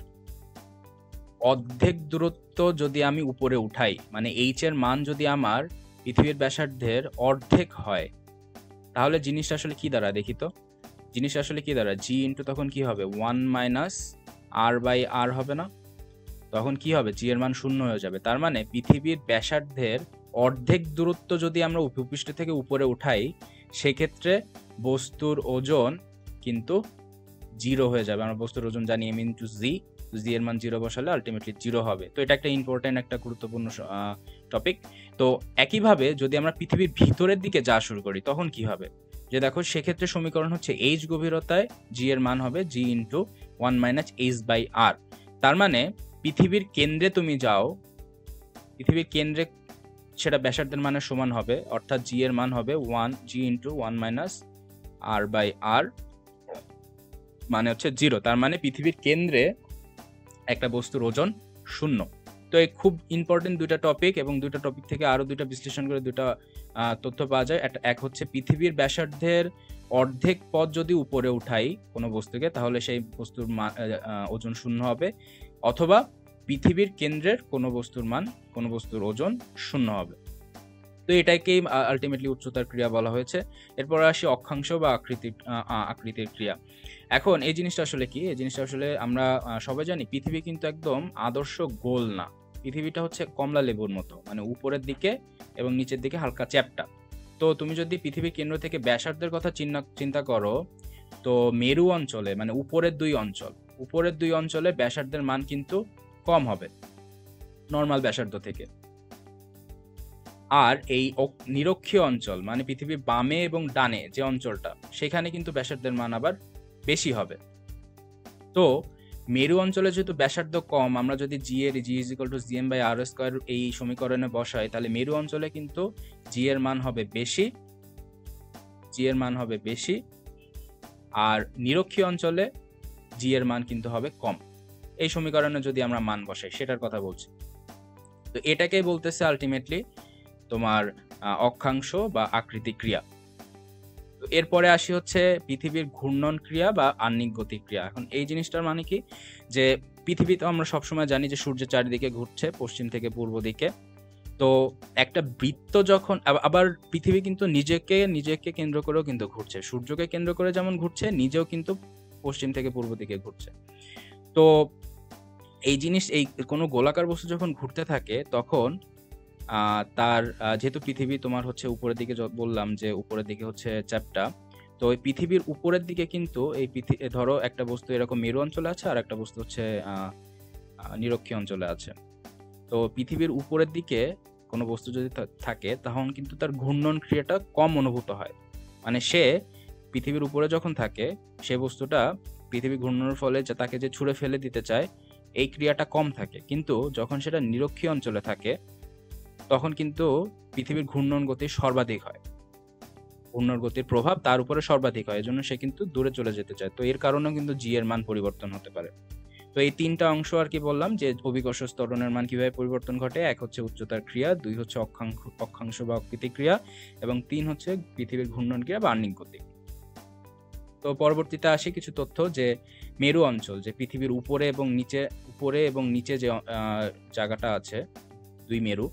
অর্ধেক দূরত্ব যদি আমি উপরে উঠাই, মানে এইচ এর মান যদি আমার পৃথিবীর ব্যাসার্ধের অর্ধেক হয়, তাহলে জিনিসটা আসলে কি দাঁড়ায় দেখি তো? জিনিসটা আসলে কি দাঁড়ায়? জি ইন্টু তখন কি হবে? 1 - আর বাই আর হবে না? তখন কি হবে? জি এর মান 0 হয়ে যাবে। তার মানে পৃথিবীর ব্যাসার্ধের অর্ধেক দূরত্ব যদি আমরা ভূপৃষ্ঠ থেকে উপরে উঠাই, সেক্ষেত্রে বস্তুর ওজন কিন্তু 0 হয়ে যাবে। আমরা বস্তুর ওজন জানি m ইন্টু জি। জি এর মান 0 বসালে আলটিমেটলি 0 হবে। তো এটা একটা ইম্পর্টেন্ট, একটা গুরুত্বপূর্ণ টপিক। তো একইভাবে যদি আমরা পৃথিবীর ভিতরের দিকে যাওয়া শুরু করি, তখন কি হবে? যে দেখো সেক্ষেত্রে সমীকরণ হচ্ছে এইচ গভীরতায় জি এর মান হবে জি ইন্টু 1 - h বাই আর। তার মানে পৃথিবীর কেন্দ্রে তুমি যাও, পৃথিবীর কেন্দ্রে সেটা ব্যাসার্ধের মানের সমান হবে, অর্থাৎ জি এর মান হবে 1 জি ইন্টু 1 - আর বাই আর, মানে হচ্ছে 0। তার মানে পৃথিবীর কেন্দ্রে একটা বস্তুর ওজন 0। তো এই খুব ইম্পর্টেন্ট দুইটা টপিক, এবং দুইটা টপিক থেকে আরো দুইটা বিশ্লেষণ করে দুইটা তথ্য পাওয়া যায়। এক হচ্ছে পৃথিবীর ব্যাসার্ধের অর্ধেক পথ যদি উপরে উঠাই কোনো বস্তুকে, তাহলে সেই বস্তুর ওজন 0 হবে, অথবা পৃথিবীর কেন্দ্রের কোনো বস্তুর ওজন 0 হবে। তো এটাকেই আলটিমেটলি উচ্চতার ক্রিয়া বলা হয়েছে। এরপর আসি অক্ষাংশ বা আকৃতির ক্রিয়া। এখন এই জিনিসটা আসলে কি? এই জিনিসটা আসলে আমরা সবাই জানি পৃথিবী কিন্তু একদম আদর্শ গোল না। পৃথিবীটা হচ্ছে কমলা লেবুর মতো, মানে উপরের দিকে এবং নিচের দিকে হালকা চ্যাপ্টা। তো তুমি যদি পৃথিবীর কেন্দ্র থেকে ব্যাসার্ধের কথা চিন্তা করো, তো মেরু অঞ্চলে, মানে উপরের দুই অঞ্চলে ব্যাসার্ধের মান কিন্তু কম হবে নর্মাল ব্যাসার্ধ থেকে। আর এই নিরক্ষীয় অঞ্চল, মানে পৃথিবীর বামে এবং ডানে যে অঞ্চলটা, সেখানে কিন্তু ব্যাসার্ধের মান আবার বেশি হবে। তো মেরু অঞ্চলে যেহেতু ব্যাসার্ধ কম, আমরা যদি G is equal to GM by R square এই সমীকরণে বসাই, তাহলে মেরু অঞ্চলে কিন্তু জি এর মান হবে বেশি, আর নিরক্ষীয় অঞ্চলে জি এর মান কিন্তু হবে কম। এই সমীকরণে যদি আমরা মান বসাই, সেটার কথা বলছি। তো এটাকেই বলতেছে আলটিমেটলি তোমার অক্ষাংশ বা আকৃতি ক্রিয়া। তো এরপরে আসি হচ্ছে পৃথিবীর ঘূর্ণন ক্রিয়া বা আহ্নিক গতি ক্রিয়া। এখন এই জিনিসটার মানে কি? যে পৃথিবী তো আমরা সবসময় জানি যে সূর্যের চারিদিকে ঘুরছে, পশ্চিম থেকে পূর্ব দিকে। তো একটা বৃত্ত যখন আবার পৃথিবী কিন্তু নিজেকে কেন্দ্র করেও কিন্তু ঘুরছে, সূর্যকে কেন্দ্র করে যেমন ঘুরছে, নিজেও কিন্তু পশ্চিম থেকে পূর্ব দিকে ঘুরছে। তো এই কোনো গোলাকার বস্তু যখন ঘুরতে থাকে, তখন তার যেহেতু পৃথিবী তোমার হচ্ছে উপরের দিকে, বললাম যে উপরের দিকে হচ্ছে চ্যাপ্টা, তো এই পৃথিবীর উপরের দিকে কিন্তু ধরো একটা বস্তু এরকম মেরু অঞ্চলে আছে, আর একটা বস্তু হচ্ছে নিরক্ষীয় অঞ্চলে আছে। তো পৃথিবীর উপরের দিকে কোনো বস্তু যদি থাকে, তখন কিন্তু তার ঘূর্ণন ক্রিয়াটা কম অনুভূত হয়। মানে সে পৃথিবীর উপরে যখন থাকে, সে বস্তুটা পৃথিবী ঘূর্ণনের ফলে তাকে যে ছুঁড়ে ফেলে দিতে চায়, এই ক্রিয়াটা কম থাকে। কিন্তু যখন সেটা নিরক্ষীয় অঞ্চলে থাকে, তখন কিন্তু পৃথিবীর ঘূর্ণন গতি সর্বাধিক হয়, ঘূর্ণন গতির প্রভাব তার উপরে সর্বাধিক হয়, এজন্য সে কিন্তু দূরে চলে যেতে চায়। তো এর কারণেও কিন্তু জি এর মান পরিবর্তন হতে পারে। তো এই তিনটা অংশ আর কি বললাম, যে অভিকর্ষ ত্বরণের মান কিভাবে পরিবর্তন ঘটে। এক হচ্ছে উচ্চতার ক্রিয়া, দুই হচ্ছে অক্ষাংশ বা আকৃতি ক্রিয়া, এবং তিন হচ্ছে পৃথিবীর ঘূর্ণন ক্রিয়া বা আহ্নিক গতি। তো পরবর্তীতে আসি কিছু তথ্য, যে মেরু অঞ্চল, যে পৃথিবীর উপরে এবং নিচে যে জায়গাটা আছে, দুই মেরু,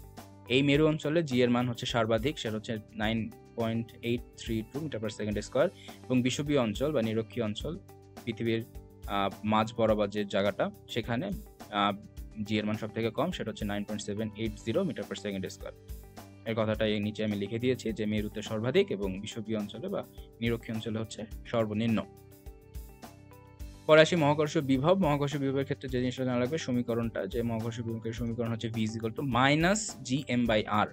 এই মেরু অঞ্চলে জি এর মান হচ্ছে সর্বাধিক, সেটা হচ্ছে 9.832 মিটার পার সেকেন্ড স্কোয়ার। এবং বিষুবীয় অঞ্চল বা নিরক্ষীয় অঞ্চল, পৃথিবীর মাঝ বরাবর যে জায়গাটা, সেখানে জি এর মান সব থেকে কম, সেটা হচ্ছে 9.780 মিটার পার সেকেন্ড স্কোয়ার। এর কথাটা এই নিচে আমি লিখে দিয়েছি, যে মেরুতে সর্বাধিক এবং বিষুবীয় অঞ্চলে বা নিরক্ষীয় অঞ্চলে হচ্ছে সর্বনিম্ন। পরে আসি মহাকর্ষ বিভব। মহাকর্ষ বিভবের ক্ষেত্রে যে জিনিসটা জানা লাগবে সমীকরণটা, যে মহাকর্ষ বিভবের সমীকরণ হচ্ছে v = -gm/r।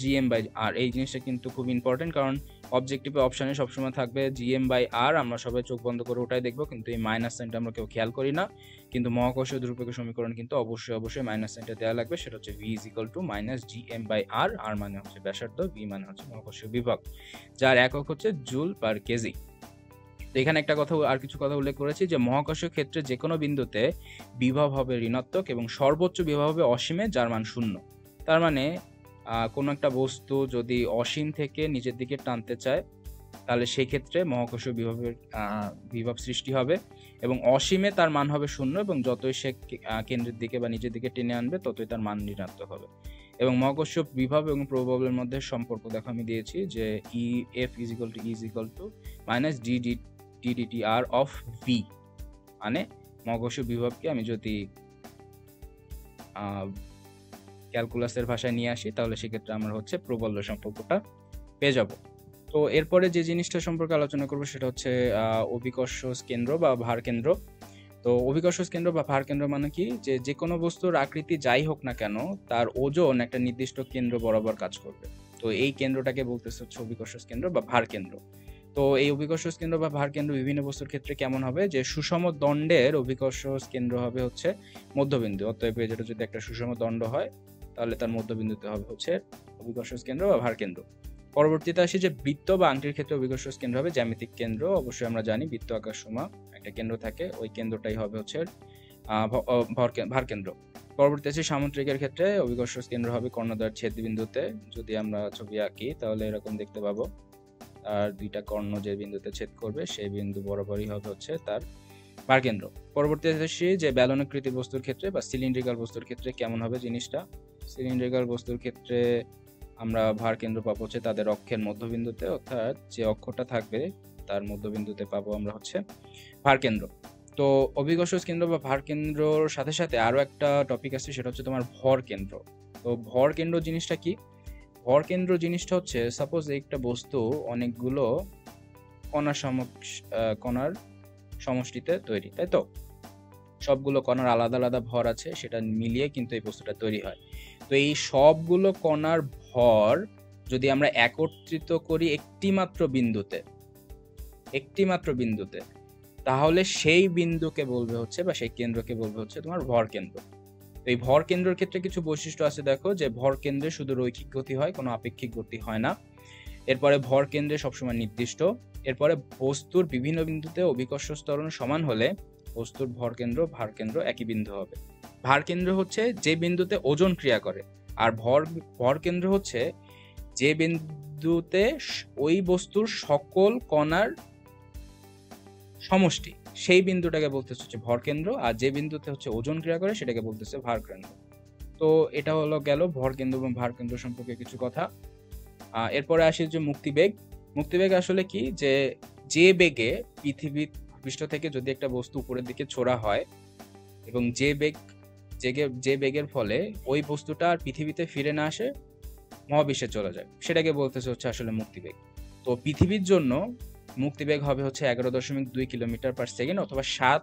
-gm/r এই জিনিসটা কিন্তু খুব ইম্পর্টেন্ট, কারণ অবজেক্টিভে অপশনে সবসময় থাকবে gm/r, আমরা সবাই চোখ বন্ধ করে ওটাই দেখবো, কিন্তু এই মাইনাস সাইনটা আমরা কেউ খেয়াল করি না। কিন্তু মহাকর্ষীয় ধ্রুবকের সমীকরণ কিন্তু অবশ্যই মাইনাস সাইনটা দেওয়া লাগবে, সেটা হচ্ছে v = -gm/r। r মানে হচ্ছে ব্যাসার্ধ, v মানে হচ্ছে মহাকর্ষীয় বিভব, যার একক হচ্ছে জুল পার কেজি। তো এখানে একটা কথা, আর কিছু কথা উল্লেখ করেছি যে মহাকর্ষীয় ক্ষেত্রে যে কোনো বিন্দুতে বিভব হবে ঋণাত্মক এবং সর্বোচ্চ বিভব হবে অসীমে, যার মান 0। তার মানে কোনো একটা বস্তু যদি অসীম থেকে নিচের দিকে টানতে চায়, তাহলে সেই ক্ষেত্রে মহাকর্ষীয় বিভবের বিভব সৃষ্টি হবে, এবং অসীমে তার মান হবে 0, এবং যতই সে কেন্দ্রের দিকে বা নিচের দিকে টেনে আনবে ততই তার মান ঋণাত্মক হবে। এবং মহাকর্ষীয় বিভব এবং প্রভাবের মধ্যে সম্পর্ক দেখো আমি দিয়েছি যে F = -d/r of v, মানে মহাকর্ষীয় বিভবকে আমি যদি ক্যালকুলাসের ভাষায় নিয়ে আসি, তাহলে সেক্ষেত্রে আমরা হচ্ছে প্রবল সম্পর্কটা পেয়ে যাব। তো এরপরে যে জিনিসটা সম্পর্কে আলোচনা করব সেটা হচ্ছে অভিকর্ষ কেন্দ্র বা ভার কেন্দ্র। তো অভিকর্ষ কেন্দ্র বা ভার কেন্দ্র মানে কি, যে কোনো বস্তুর আকৃতি যাই হোক না কেন, তার ওজন একটা নির্দিষ্ট কেন্দ্র বরাবর কাজ করবে। তো এই কেন্দ্রটাকে বলতেছে হচ্ছে অভিকর্ষ কেন্দ্র বা ভার কেন্দ্র। তো এই অভিকর্ষ কেন্দ্র বা ভার কেন্দ্র বিভিন্ন বস্তুর ক্ষেত্রে কেমন হবে, যে সুষম দণ্ডের অভিকর্ষ কেন্দ্র হবে হচ্ছে মধ্যবিন্দু। অতএব যেটা যদি একটা সুষম দণ্ড হয়, তাহলে তার মধ্যবিন্দুতে হবে হচ্ছে অভিকর্ষ কেন্দ্র বা ভার কেন্দ্র। পরবর্তীতে আসি যে বৃত্ত বা আংটির ক্ষেত্রে অভিকর্ষ কেন্দ্র হবে জ্যামিতিক কেন্দ্র। অবশ্যই আমরা জানি বৃত্ত আকার সমান একটা কেন্দ্র থাকে, ওই কেন্দ্রটাই হবে হচ্ছে ভার কেন্দ্র। পরবর্তী আছে সামুদ্রিকের ক্ষেত্রে অভিকর্ষ কেন্দ্র হবে কর্ণদ্বয়ের ছেদ বিন্দুতে। যদি আমরা ছবি আঁকি তাহলে এরকম দেখতে পাবো, আর দুইটা কর্ণ যে বিন্দুতে ছেদ করবে সেই বিন্দু বরাবরই হবে হচ্ছে তার ভার কেন্দ্র। পরবর্তীতে আসি যে বেলনাকৃতি বস্তুর ক্ষেত্রে বা সিলিন্ড্রিক্যাল বস্তুর ক্ষেত্রে কেমন হবে জিনিসটা। সিলিন্ড্রিক্যাল বস্তুর ক্ষেত্রে আমরা ভার কেন্দ্র পাবো হচ্ছে তাদের অক্ষের মধ্যবিন্দুতে, অর্থাৎ যে অক্ষটা থাকবে তার মধ্যবিন্দুতে পাবো আমরা হচ্ছে ভার কেন্দ্র। তো অভিকর্ষ কেন্দ্র বা ভার কেন্দ্রর সাথে সাথে আরো একটা টপিক আছে, সেটা হচ্ছে তোমার ভর কেন্দ্র। তো ভর কেন্দ্র জিনিসটা কি? ভর কেন্দ্র জিনিসটা হচ্ছে, সাপোজ একটা বস্তু অনেকগুলো কণার সমষ্টিতে তৈরি, তাই তো? সবগুলো কণার আলাদা আলাদা ভর আছে, সেটা মিলিয়ে কিন্তু এই বস্তুটা তৈরি হয়। তো এই সবগুলো কণার ভর যদি আমরা একত্রিত করি একটি মাত্র বিন্দুতে, তাহলে সেই বিন্দুকে বলবে হচ্ছে বা সেই কেন্দ্রকে বলবে হচ্ছে তোমার ভর কেন্দ্র। তো এই ভর কেন্দ্রের ক্ষেত্রে কিছু বৈশিষ্ট্য আছে, দেখো যে ভর কেন্দ্রে শুধু রৈখিক গতি হয়, কোনো আপেক্ষিক গতি হয় না। এরপরে ভর কেন্দ্রে সবসময় নির্দিষ্ট। এরপরে বস্তুর বিভিন্ন বিন্দুতে অভিকর্ষ ত্বরণ সমান হলে বস্তুর ভর কেন্দ্র ভার কেন্দ্র একই বিন্দু হবে। ভার কেন্দ্র হচ্ছে যে বিন্দুতে ওজন ক্রিয়া করে, আর ভর কেন্দ্র হচ্ছে যে বিন্দুতে ওই বস্তুর সকল কণার সমষ্টি, সেই বিন্দুটাকে বলতেছে হচ্ছে ভর কেন্দ্র, আর যে বিন্দুতে হচ্ছে ওজন ক্রিয়া করে সেটাকে বলতেছে ভার কেন্দ্র। তো এটা হলো গেল ভর কেন্দ্র এবং ভার কেন্দ্র সম্পর্কে কিছু কথা। এরপরে আসি যে মুক্তিবেগ। মুক্তিবেগ আসলে কি, যে বেগে পৃথিবীর পৃষ্ঠ থেকে যদি একটা বস্তু উপরের দিকে ছোড়া হয় এবং যে বেগের ফলে ওই বস্তুটা আর পৃথিবীতে ফিরে না আসে, মহাবিশ্বে চলে যায়, সেটাকে বলতেছে হচ্ছে আসলে মুক্তিবেগ। তো পৃথিবীর জন্য মুক্তিবেগ হবে হচ্ছে 11.2 কিলোমিটার পার সেকেন্ড অথবা 7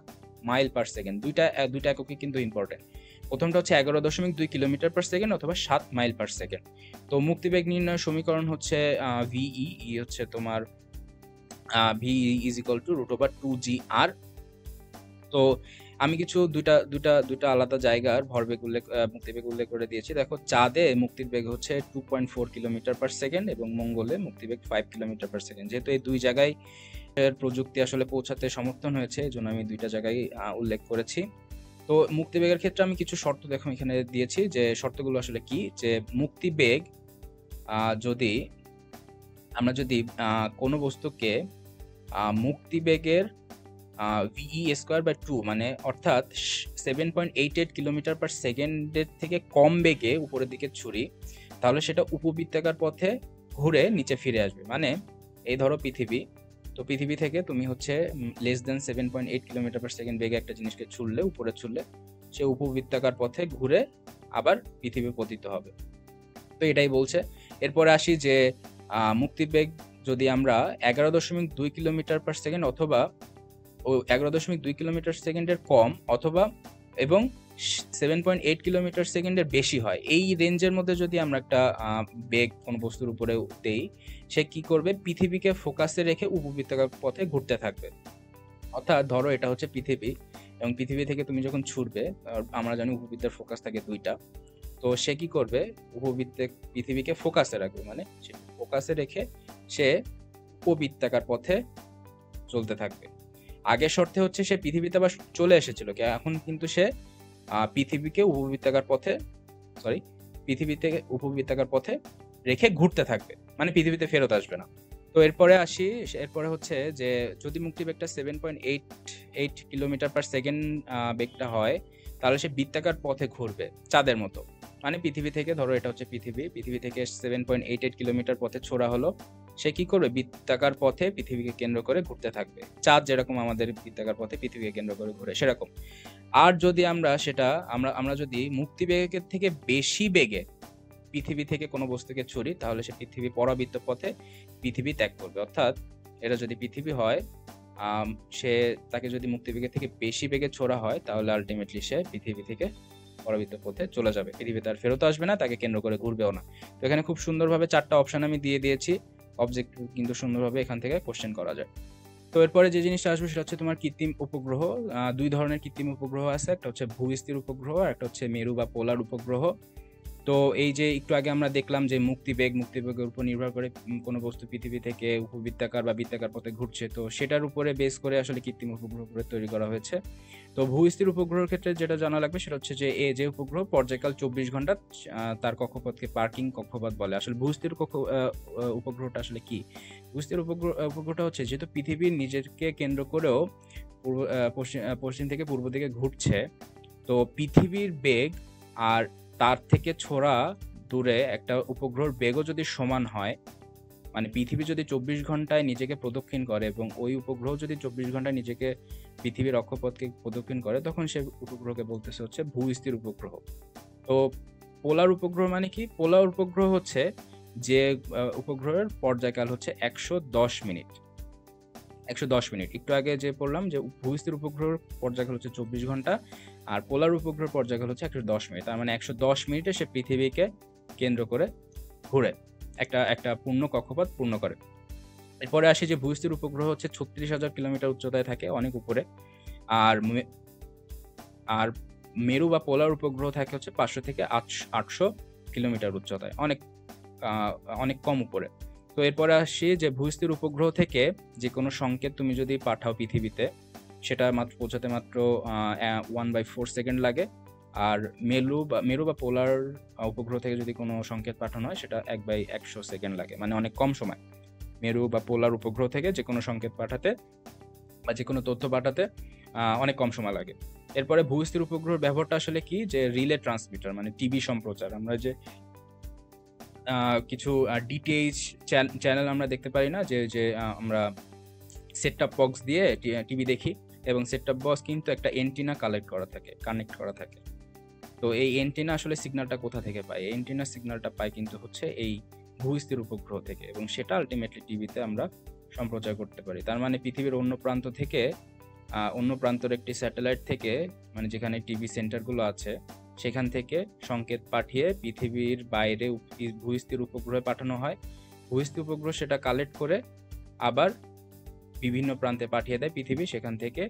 মাইল পার সেকেন্ড। দুইটা এককে কিন্তু ইম্পর্টেন্ট। প্রথমটা হচ্ছে 11.2 কিলোমিটার পার সেকেন্ড অথবা 7 মাইল পার সেকেন্ড। তো মুক্তিবেগ নির্ণয়ের সমীকরণ হচ্ছে ভিই হচ্ছে তোমার ভিই = √2gr। তো আমি কিছু দুইটা আলাদা জায়গার ভরবেগ মুক্তিবেগ উল্লেখ করে দিয়েছি। দেখো, চাঁদে মুক্তির বেগ হচ্ছে 2.4 কিলোমিটার পার সেকেন্ড এবং মঙ্গলে মুক্তিবেগ 5 কিলোমিটার পার সেকেন্ড। যেহেতু এই দুই জায়গায় প্রযুক্তি আসলে পৌঁছাতে সমর্থন হয়েছে, এই জন্য আমি দুইটা জায়গায় উল্লেখ করেছি। তো মুক্তিবেগের ক্ষেত্রে আমি কিছু শর্ত দেখো এখানে দিয়েছি, যে শর্তগুলো আসলে কি, যে মুক্তিবেগ যদি কোনো বস্তুকে মুক্তিবেগের VE²/2 মানে অর্থাৎ 7.88 কিলোমিটার পার সেকেন্ডের থেকে কম বেগে উপরের দিকে ছুরি, তাহলে সেটা উপবৃত্তাকার পথে ঘুরে নিচে ফিরে আসবে। মানে এই ধরো পৃথিবী, তো পৃথিবী থেকে তুমি হচ্ছে <7.8 কিলোমিটার পার সেকেন্ড বেগে একটা জিনিসকে উপরে ছুড়লে সে উপবৃত্তাকার পথে ঘুরে আবার পৃথিবী পতিত হবে। তো এটাই বলছে। এরপরে আসি যে মুক্তিবেগ যদি আমরা 11.2 কিলোমিটার পার সেকেন্ড অথবা ও 11.2 কিলোমিটার সেকেন্ডের কম অথবা এবং 7.8 কিলোমিটার সেকেন্ডের বেশি হয়, এই রেঞ্জের মধ্যে যদি আমরা একটা বেগ কোনো বস্তুর উপরে দেই, সে কি করবে? পৃথিবীকে ফোকাসে রেখে উপবৃত্তাকার পথে ঘুরতে থাকবে। অর্থাৎ ধরো এটা হচ্ছে পৃথিবী, এবং পৃথিবী থেকে তুমি যখন ছুটবে, আমরা জানি উপবৃত্তের ফোকাস থাকে 2টা। তো সে কি করবে? পৃথিবীকে ফোকাসে রাখবে, মানে সে ফোকাসে রেখে সে উপবৃত্তাকার পথে চলতে থাকবে। আগের শর্তে হচ্ছে সে পৃথিবীতে আবার চলে এসেছিল, এখন কিন্তু সে পৃথিবীকে উপবৃত্তাকার পথে পৃথিবীতে উপবৃত্তাকার পথে রেখে ঘুরতে থাকবে, মানে পৃথিবীতে ফেরত আসবে না। তো এরপরে হচ্ছে যে যদি মুক্তিবেগটা 7.88 কিলোমিটার পার সেকেন্ড বেগটা হয়, তাহলে সে বৃত্তাকার পথে ঘুরবে চাঁদের মতো। মানে পৃথিবী থেকে, ধরো এটা হচ্ছে পৃথিবী থেকে 7.88 কিলোমিটার পথে ছোড়া হলো, সে কি করবে? বৃত্তাকার পথে পৃথিবীকে কেন্দ্র করে ঘুরতে থাকবে, চাঁদ যেরকম আমাদের বৃত্তাকার পথে পৃথিবীকে কেন্দ্র করে ঘুরে সেরকম। আর যদি আমরা যদি মুক্তিবেগের থেকে বেশি বেগে পৃথিবী থেকে কোনো বস্তুকে ছুড়ি, তাহলে সে পৃথিবী পরাবৃত্ত পথে পৃথিবী ত্যাগ করবে। অর্থাৎ এটা যদি পৃথিবী হয়, সে তাকে যদি মুক্তিবেগের থেকে বেশি বেগে ছোড়া হয়, তাহলে আলটিমেটলি সে পৃথিবী থেকে পরাবৃত্ত পথে চলে যাবে, পৃথিবী তার ফেরত আসবে না, তাকে কেন্দ্র করে ঘুরবেও না। তো এখানে খুব সুন্দরভাবে 4টা অপশন আমি দিয়ে দিয়েছি, অবজেক্ট কিন্তু সুন্দরভাবে এখান থেকে কোশ্চেন করা যায়। তো এরপরে যে জিনিসটা আসবে সেটা হচ্ছে তোমার কৃত্রিম উপগ্রহ। 2 ধরনের কৃত্রিম উপগ্রহ আছে, একটা হচ্ছে ভূস্থির উপগ্রহ আর একটা হচ্ছে মেরু বা পোলার উপগ্রহ। তো এই যে একটু আগে আমরা দেখলাম যে মুক্তিবেগের উপর নির্ভর করে কোনো বস্তু পৃথিবী থেকে উপবৃত্তাকার বা বৃত্তাকার পথে ঘুরছে, তো সেটার উপরে বেস করে আসলে কৃত্রিম উপগ্রহ তৈরি করা হয়েছে। তো ভূস্থির উপগ্রহের ক্ষেত্রে যেটা জানা লাগবে সেটা হচ্ছে যে যে উপগ্রহ পর্যায়কাল 24 ঘন্টা তার কক্ষপথকে পার্কিং কক্ষপথ বলে। আসলে ভূস্থির উপগ্রহটা আসলে কি? ভূস্থির উপগ্রহটা হচ্ছে, যেহেতু পৃথিবী নিজেকে কেন্দ্র করেও পশ্চিম থেকে পূর্ব দিকে ঘুরছে, তো পৃথিবীর বেগ আর তার থেকে ছোড়া দূরে একটা উপগ্রহের বেগও যদি সমান হয়, মানে পৃথিবী যদি 24 ঘন্টায় নিজেকে প্রদক্ষিণ করে এবং ওই উপগ্রহ যদি 24 ঘন্টায় নিজেকে পৃথিবীর অক্ষপথকে প্রদক্ষিণ করে, তখন সে উপগ্রহকে বলতেছে হচ্ছে ভূস্থির উপগ্রহ। তো পোলার উপগ্রহ মানে কি? পোলার উপগ্রহ হচ্ছে যে উপগ্রহের পর্যায়কাল হচ্ছে 110 মিনিট। 110 মিনিট, একটু আগে যে পড়লাম যে ভূস্থির উপগ্রহের পর্যায়কাল হচ্ছে 24 ঘন্টা, আর পোলার উপগ্রহের পর্যায়কাল হচ্ছে 110 মিনিট। তার মানে 110 মিনিটে সে পৃথিবীকে কেন্দ্র করে ঘুরে একটা পূর্ণ কক্ষপথ পূর্ণ করে। এরপরে আসি যে ভূস্থির উপগ্রহ হচ্ছে 36,000 কিলোমিটার উচ্চতায় থাকে, অনেক উপরে। আর মেরু বা পোলার উপগ্রহ থাকে হচ্ছে 500 থেকে 800 কিলোমিটার উচ্চতায়, অনেক কম উপরে। তো এরপরে আসি যে ভূস্থির উপগ্রহ থেকে যে কোনো সংকেত তুমি যদি পাঠাও পৃথিবীতে, সেটা পৌঁছাতে মাত্র 1/4 সেকেন্ড লাগে। আর মেরু বা পোলার উপগ্রহ থেকে যদি কোনো সংকেত পাঠানো হয়, সেটা 1/100 সেকেন্ড লাগে, মানে অনেক কম সময়। মেরু বা পোলার উপগ্রহ থেকে যে কোনো সংকেত পাঠাতে বা যে কোনো তথ্য পাঠাতে অনেক কম সময় লাগে। এরপরে ভূস্থির উপগ্রহের ব্যবহারটা আসলে কি? যে রিলে ট্রান্সমিটার, মানে টিভি সম্প্রচার। আমরা যে কিছু ডিটিএইচ চ্যানেল আমরা দেখতে পারি না, যে আমরা সেট টপ বক্স দিয়ে টিভি দেখি, এবং সেট টপ বক্স কিন্তু একটা এন্টিনা কানেক্ট করা থাকে। তো এই এন্টিনা আসলে সিগন্যালটা কোথা থেকে পায়? এই এন্টিনা সিগন্যালটা পায় কিন্তু হচ্ছে এই ভূস্থির উপগ্রহ থেকে, এবং সেটা আলটিমেটলি টিভিতে আমরা সম্প্রচার করতে পারি। তার মানে পৃথিবীর অন্য প্রান্তের একটি স্যাটেলাইট থেকে, মানে যেখানে টিভি সেন্টারগুলো আছে, সেখান থেকে সংকেত পাঠিয়ে পৃথিবীর বাইরে ভূস্থির উপগ্রহে পাঠানো হয়। ভূস্থির উপগ্রহ সেটা কালেক্ট করে আবার বিভিন্ন প্রান্তে পাঠিয়ে দেয় পৃথিবী, সেখান থেকে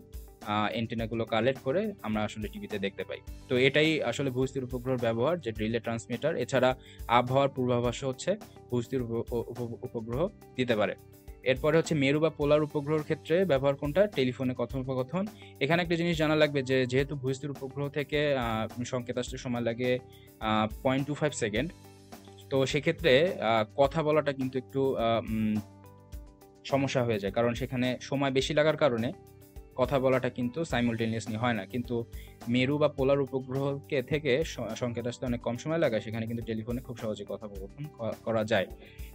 এন্টেনাগুলো কালেক্ট করে আমরা আসলে টিভিতে দেখতে পাই। তো এটাই আসলে ভূস্থির উপগ্রহের ব্যবহার, যে রিলে ট্রান্সমিটার। এছাড়া আবহাওয়ার পূর্বাভাসও হচ্ছে ভূস্থির উপগ্রহ দিতে পারে। এরপরে হচ্ছে মেরু বা পোলার উপগ্রহের ক্ষেত্রে ব্যবহার কোনটা? টেলিফোনে কথোপকথন। এখানে একটা জিনিস জানা লাগবে, যে যেহেতু ভূস্থির উপগ্রহ থেকে সংকেত আসতে সময় লাগে 0.25 সেকেন্ড, তো সেক্ষেত্রে কথা বলাটা কিন্তু একটু সমস্যা হয়ে যায়, কারণ সেখানে সময় বেশি লাগার কারণে কথা বলাটা কিন্তু সাইমultaneously হয় না। কিন্তু মেরু বা পোলার উপগ্রহকে থেকে সংকেত আসতে অনেক কম সময় লাগায়, সেখানে কিন্তু টেলিফোনে খুব সহজে কথোপকথন করা যায়।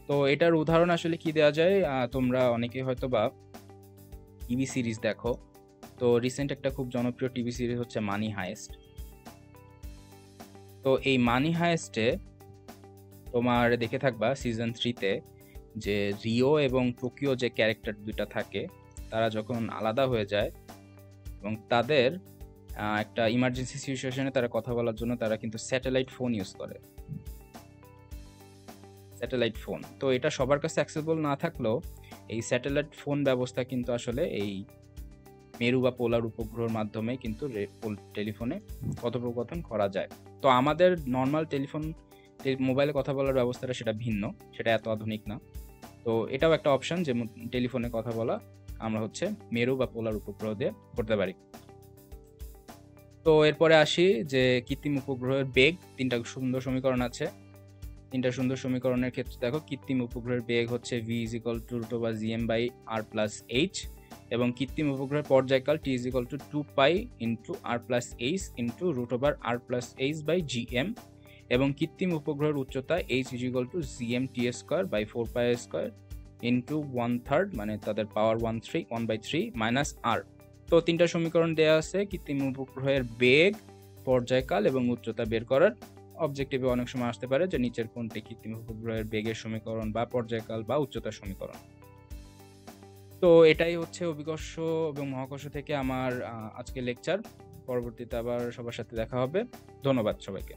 তো এটার উদাহরণ আসলে কি দেওয়া যায়? তোমরা অনেকেই হয়তো বা টিভি সিরিজ দেখো। তো রিসেন্ট একটা খুব জনপ্রিয় টিভি সিরিজ হচ্ছে মানি হাইস্ট। তো এই মানি হাইস্টে তোমার দেখে থাকবা সিজন 3-তে যে রিও এবং টোকিও যে ক্যারেক্টার দুইটা থাকে, তারা যখন আলাদা হয়ে যায়, এবং তাদের একটা ইমার্জেন্সি সিচুয়েশনে তারা কথা বলার জন্য তারা কিন্তু স্যাটেলাইট ফোন ইউজ করে। Satellite phone. তো এটা সবার কাছে অ্যাক্সেসিবল না থাকলেও এই স্যাটেলাইট ফোন ব্যবস্থা কিন্তু আসলে এই মেরু বা পোলার উপগ্রহের মাধ্যমে কিন্তু টেলিফোনে কথোপকথন করা যায়। তো আমাদের নরমাল মোবাইলে কথা বলার ব্যবস্থাটা সেটা ভিন্ন, সেটা এত আধুনিক না। তো এটাও একটা অপশন যে টেলিফোনে কথা বলা আমরা হচ্ছে মেরু বা পোলার উপগ্রহ দিয়ে করতে পারি। তো এরপরে আসি যে কৃত্রিম উপগ্রহের বেগ, ৩টা সুন্দর সমীকরণ আছে। ৩টা সুন্দর সমীকরণের ক্ষেত্রে দেখো কৃত্রিম উপগ্রহের বেগ হচ্ছে v = √gm/r+h এবং কৃত্রিম উপগ্রহের পর্যায়কাল t = 2π × r+h × √r+h/gm এবং কৃত্রিম উপগ্রহের উচ্চতা h = gmt²/4π² × 1/3 মানে তাদের পাওয়ার 1/3 - r। তো ৩টা সমীকরণ দেয়া আছে কৃত্রিম উপগ্রহের বেগ, পর্যায়কাল এবং উচ্চতা বের করার। অবজেক্টিভে অনেক সময় আসতে পারে যে নিচের কোনটি কৃত্রিম উপগ্রহের বেগের সমীকরণ বা পর্যায়কাল বা উচ্চতার সমীকরণ। তো এটাই হচ্ছে অভিকর্ষ এবং মহাকর্ষ থেকে আমার আজকের লেকচার। পরবর্তীতে আবার সবার সাথে দেখা হবে। ধন্যবাদ সবাইকে।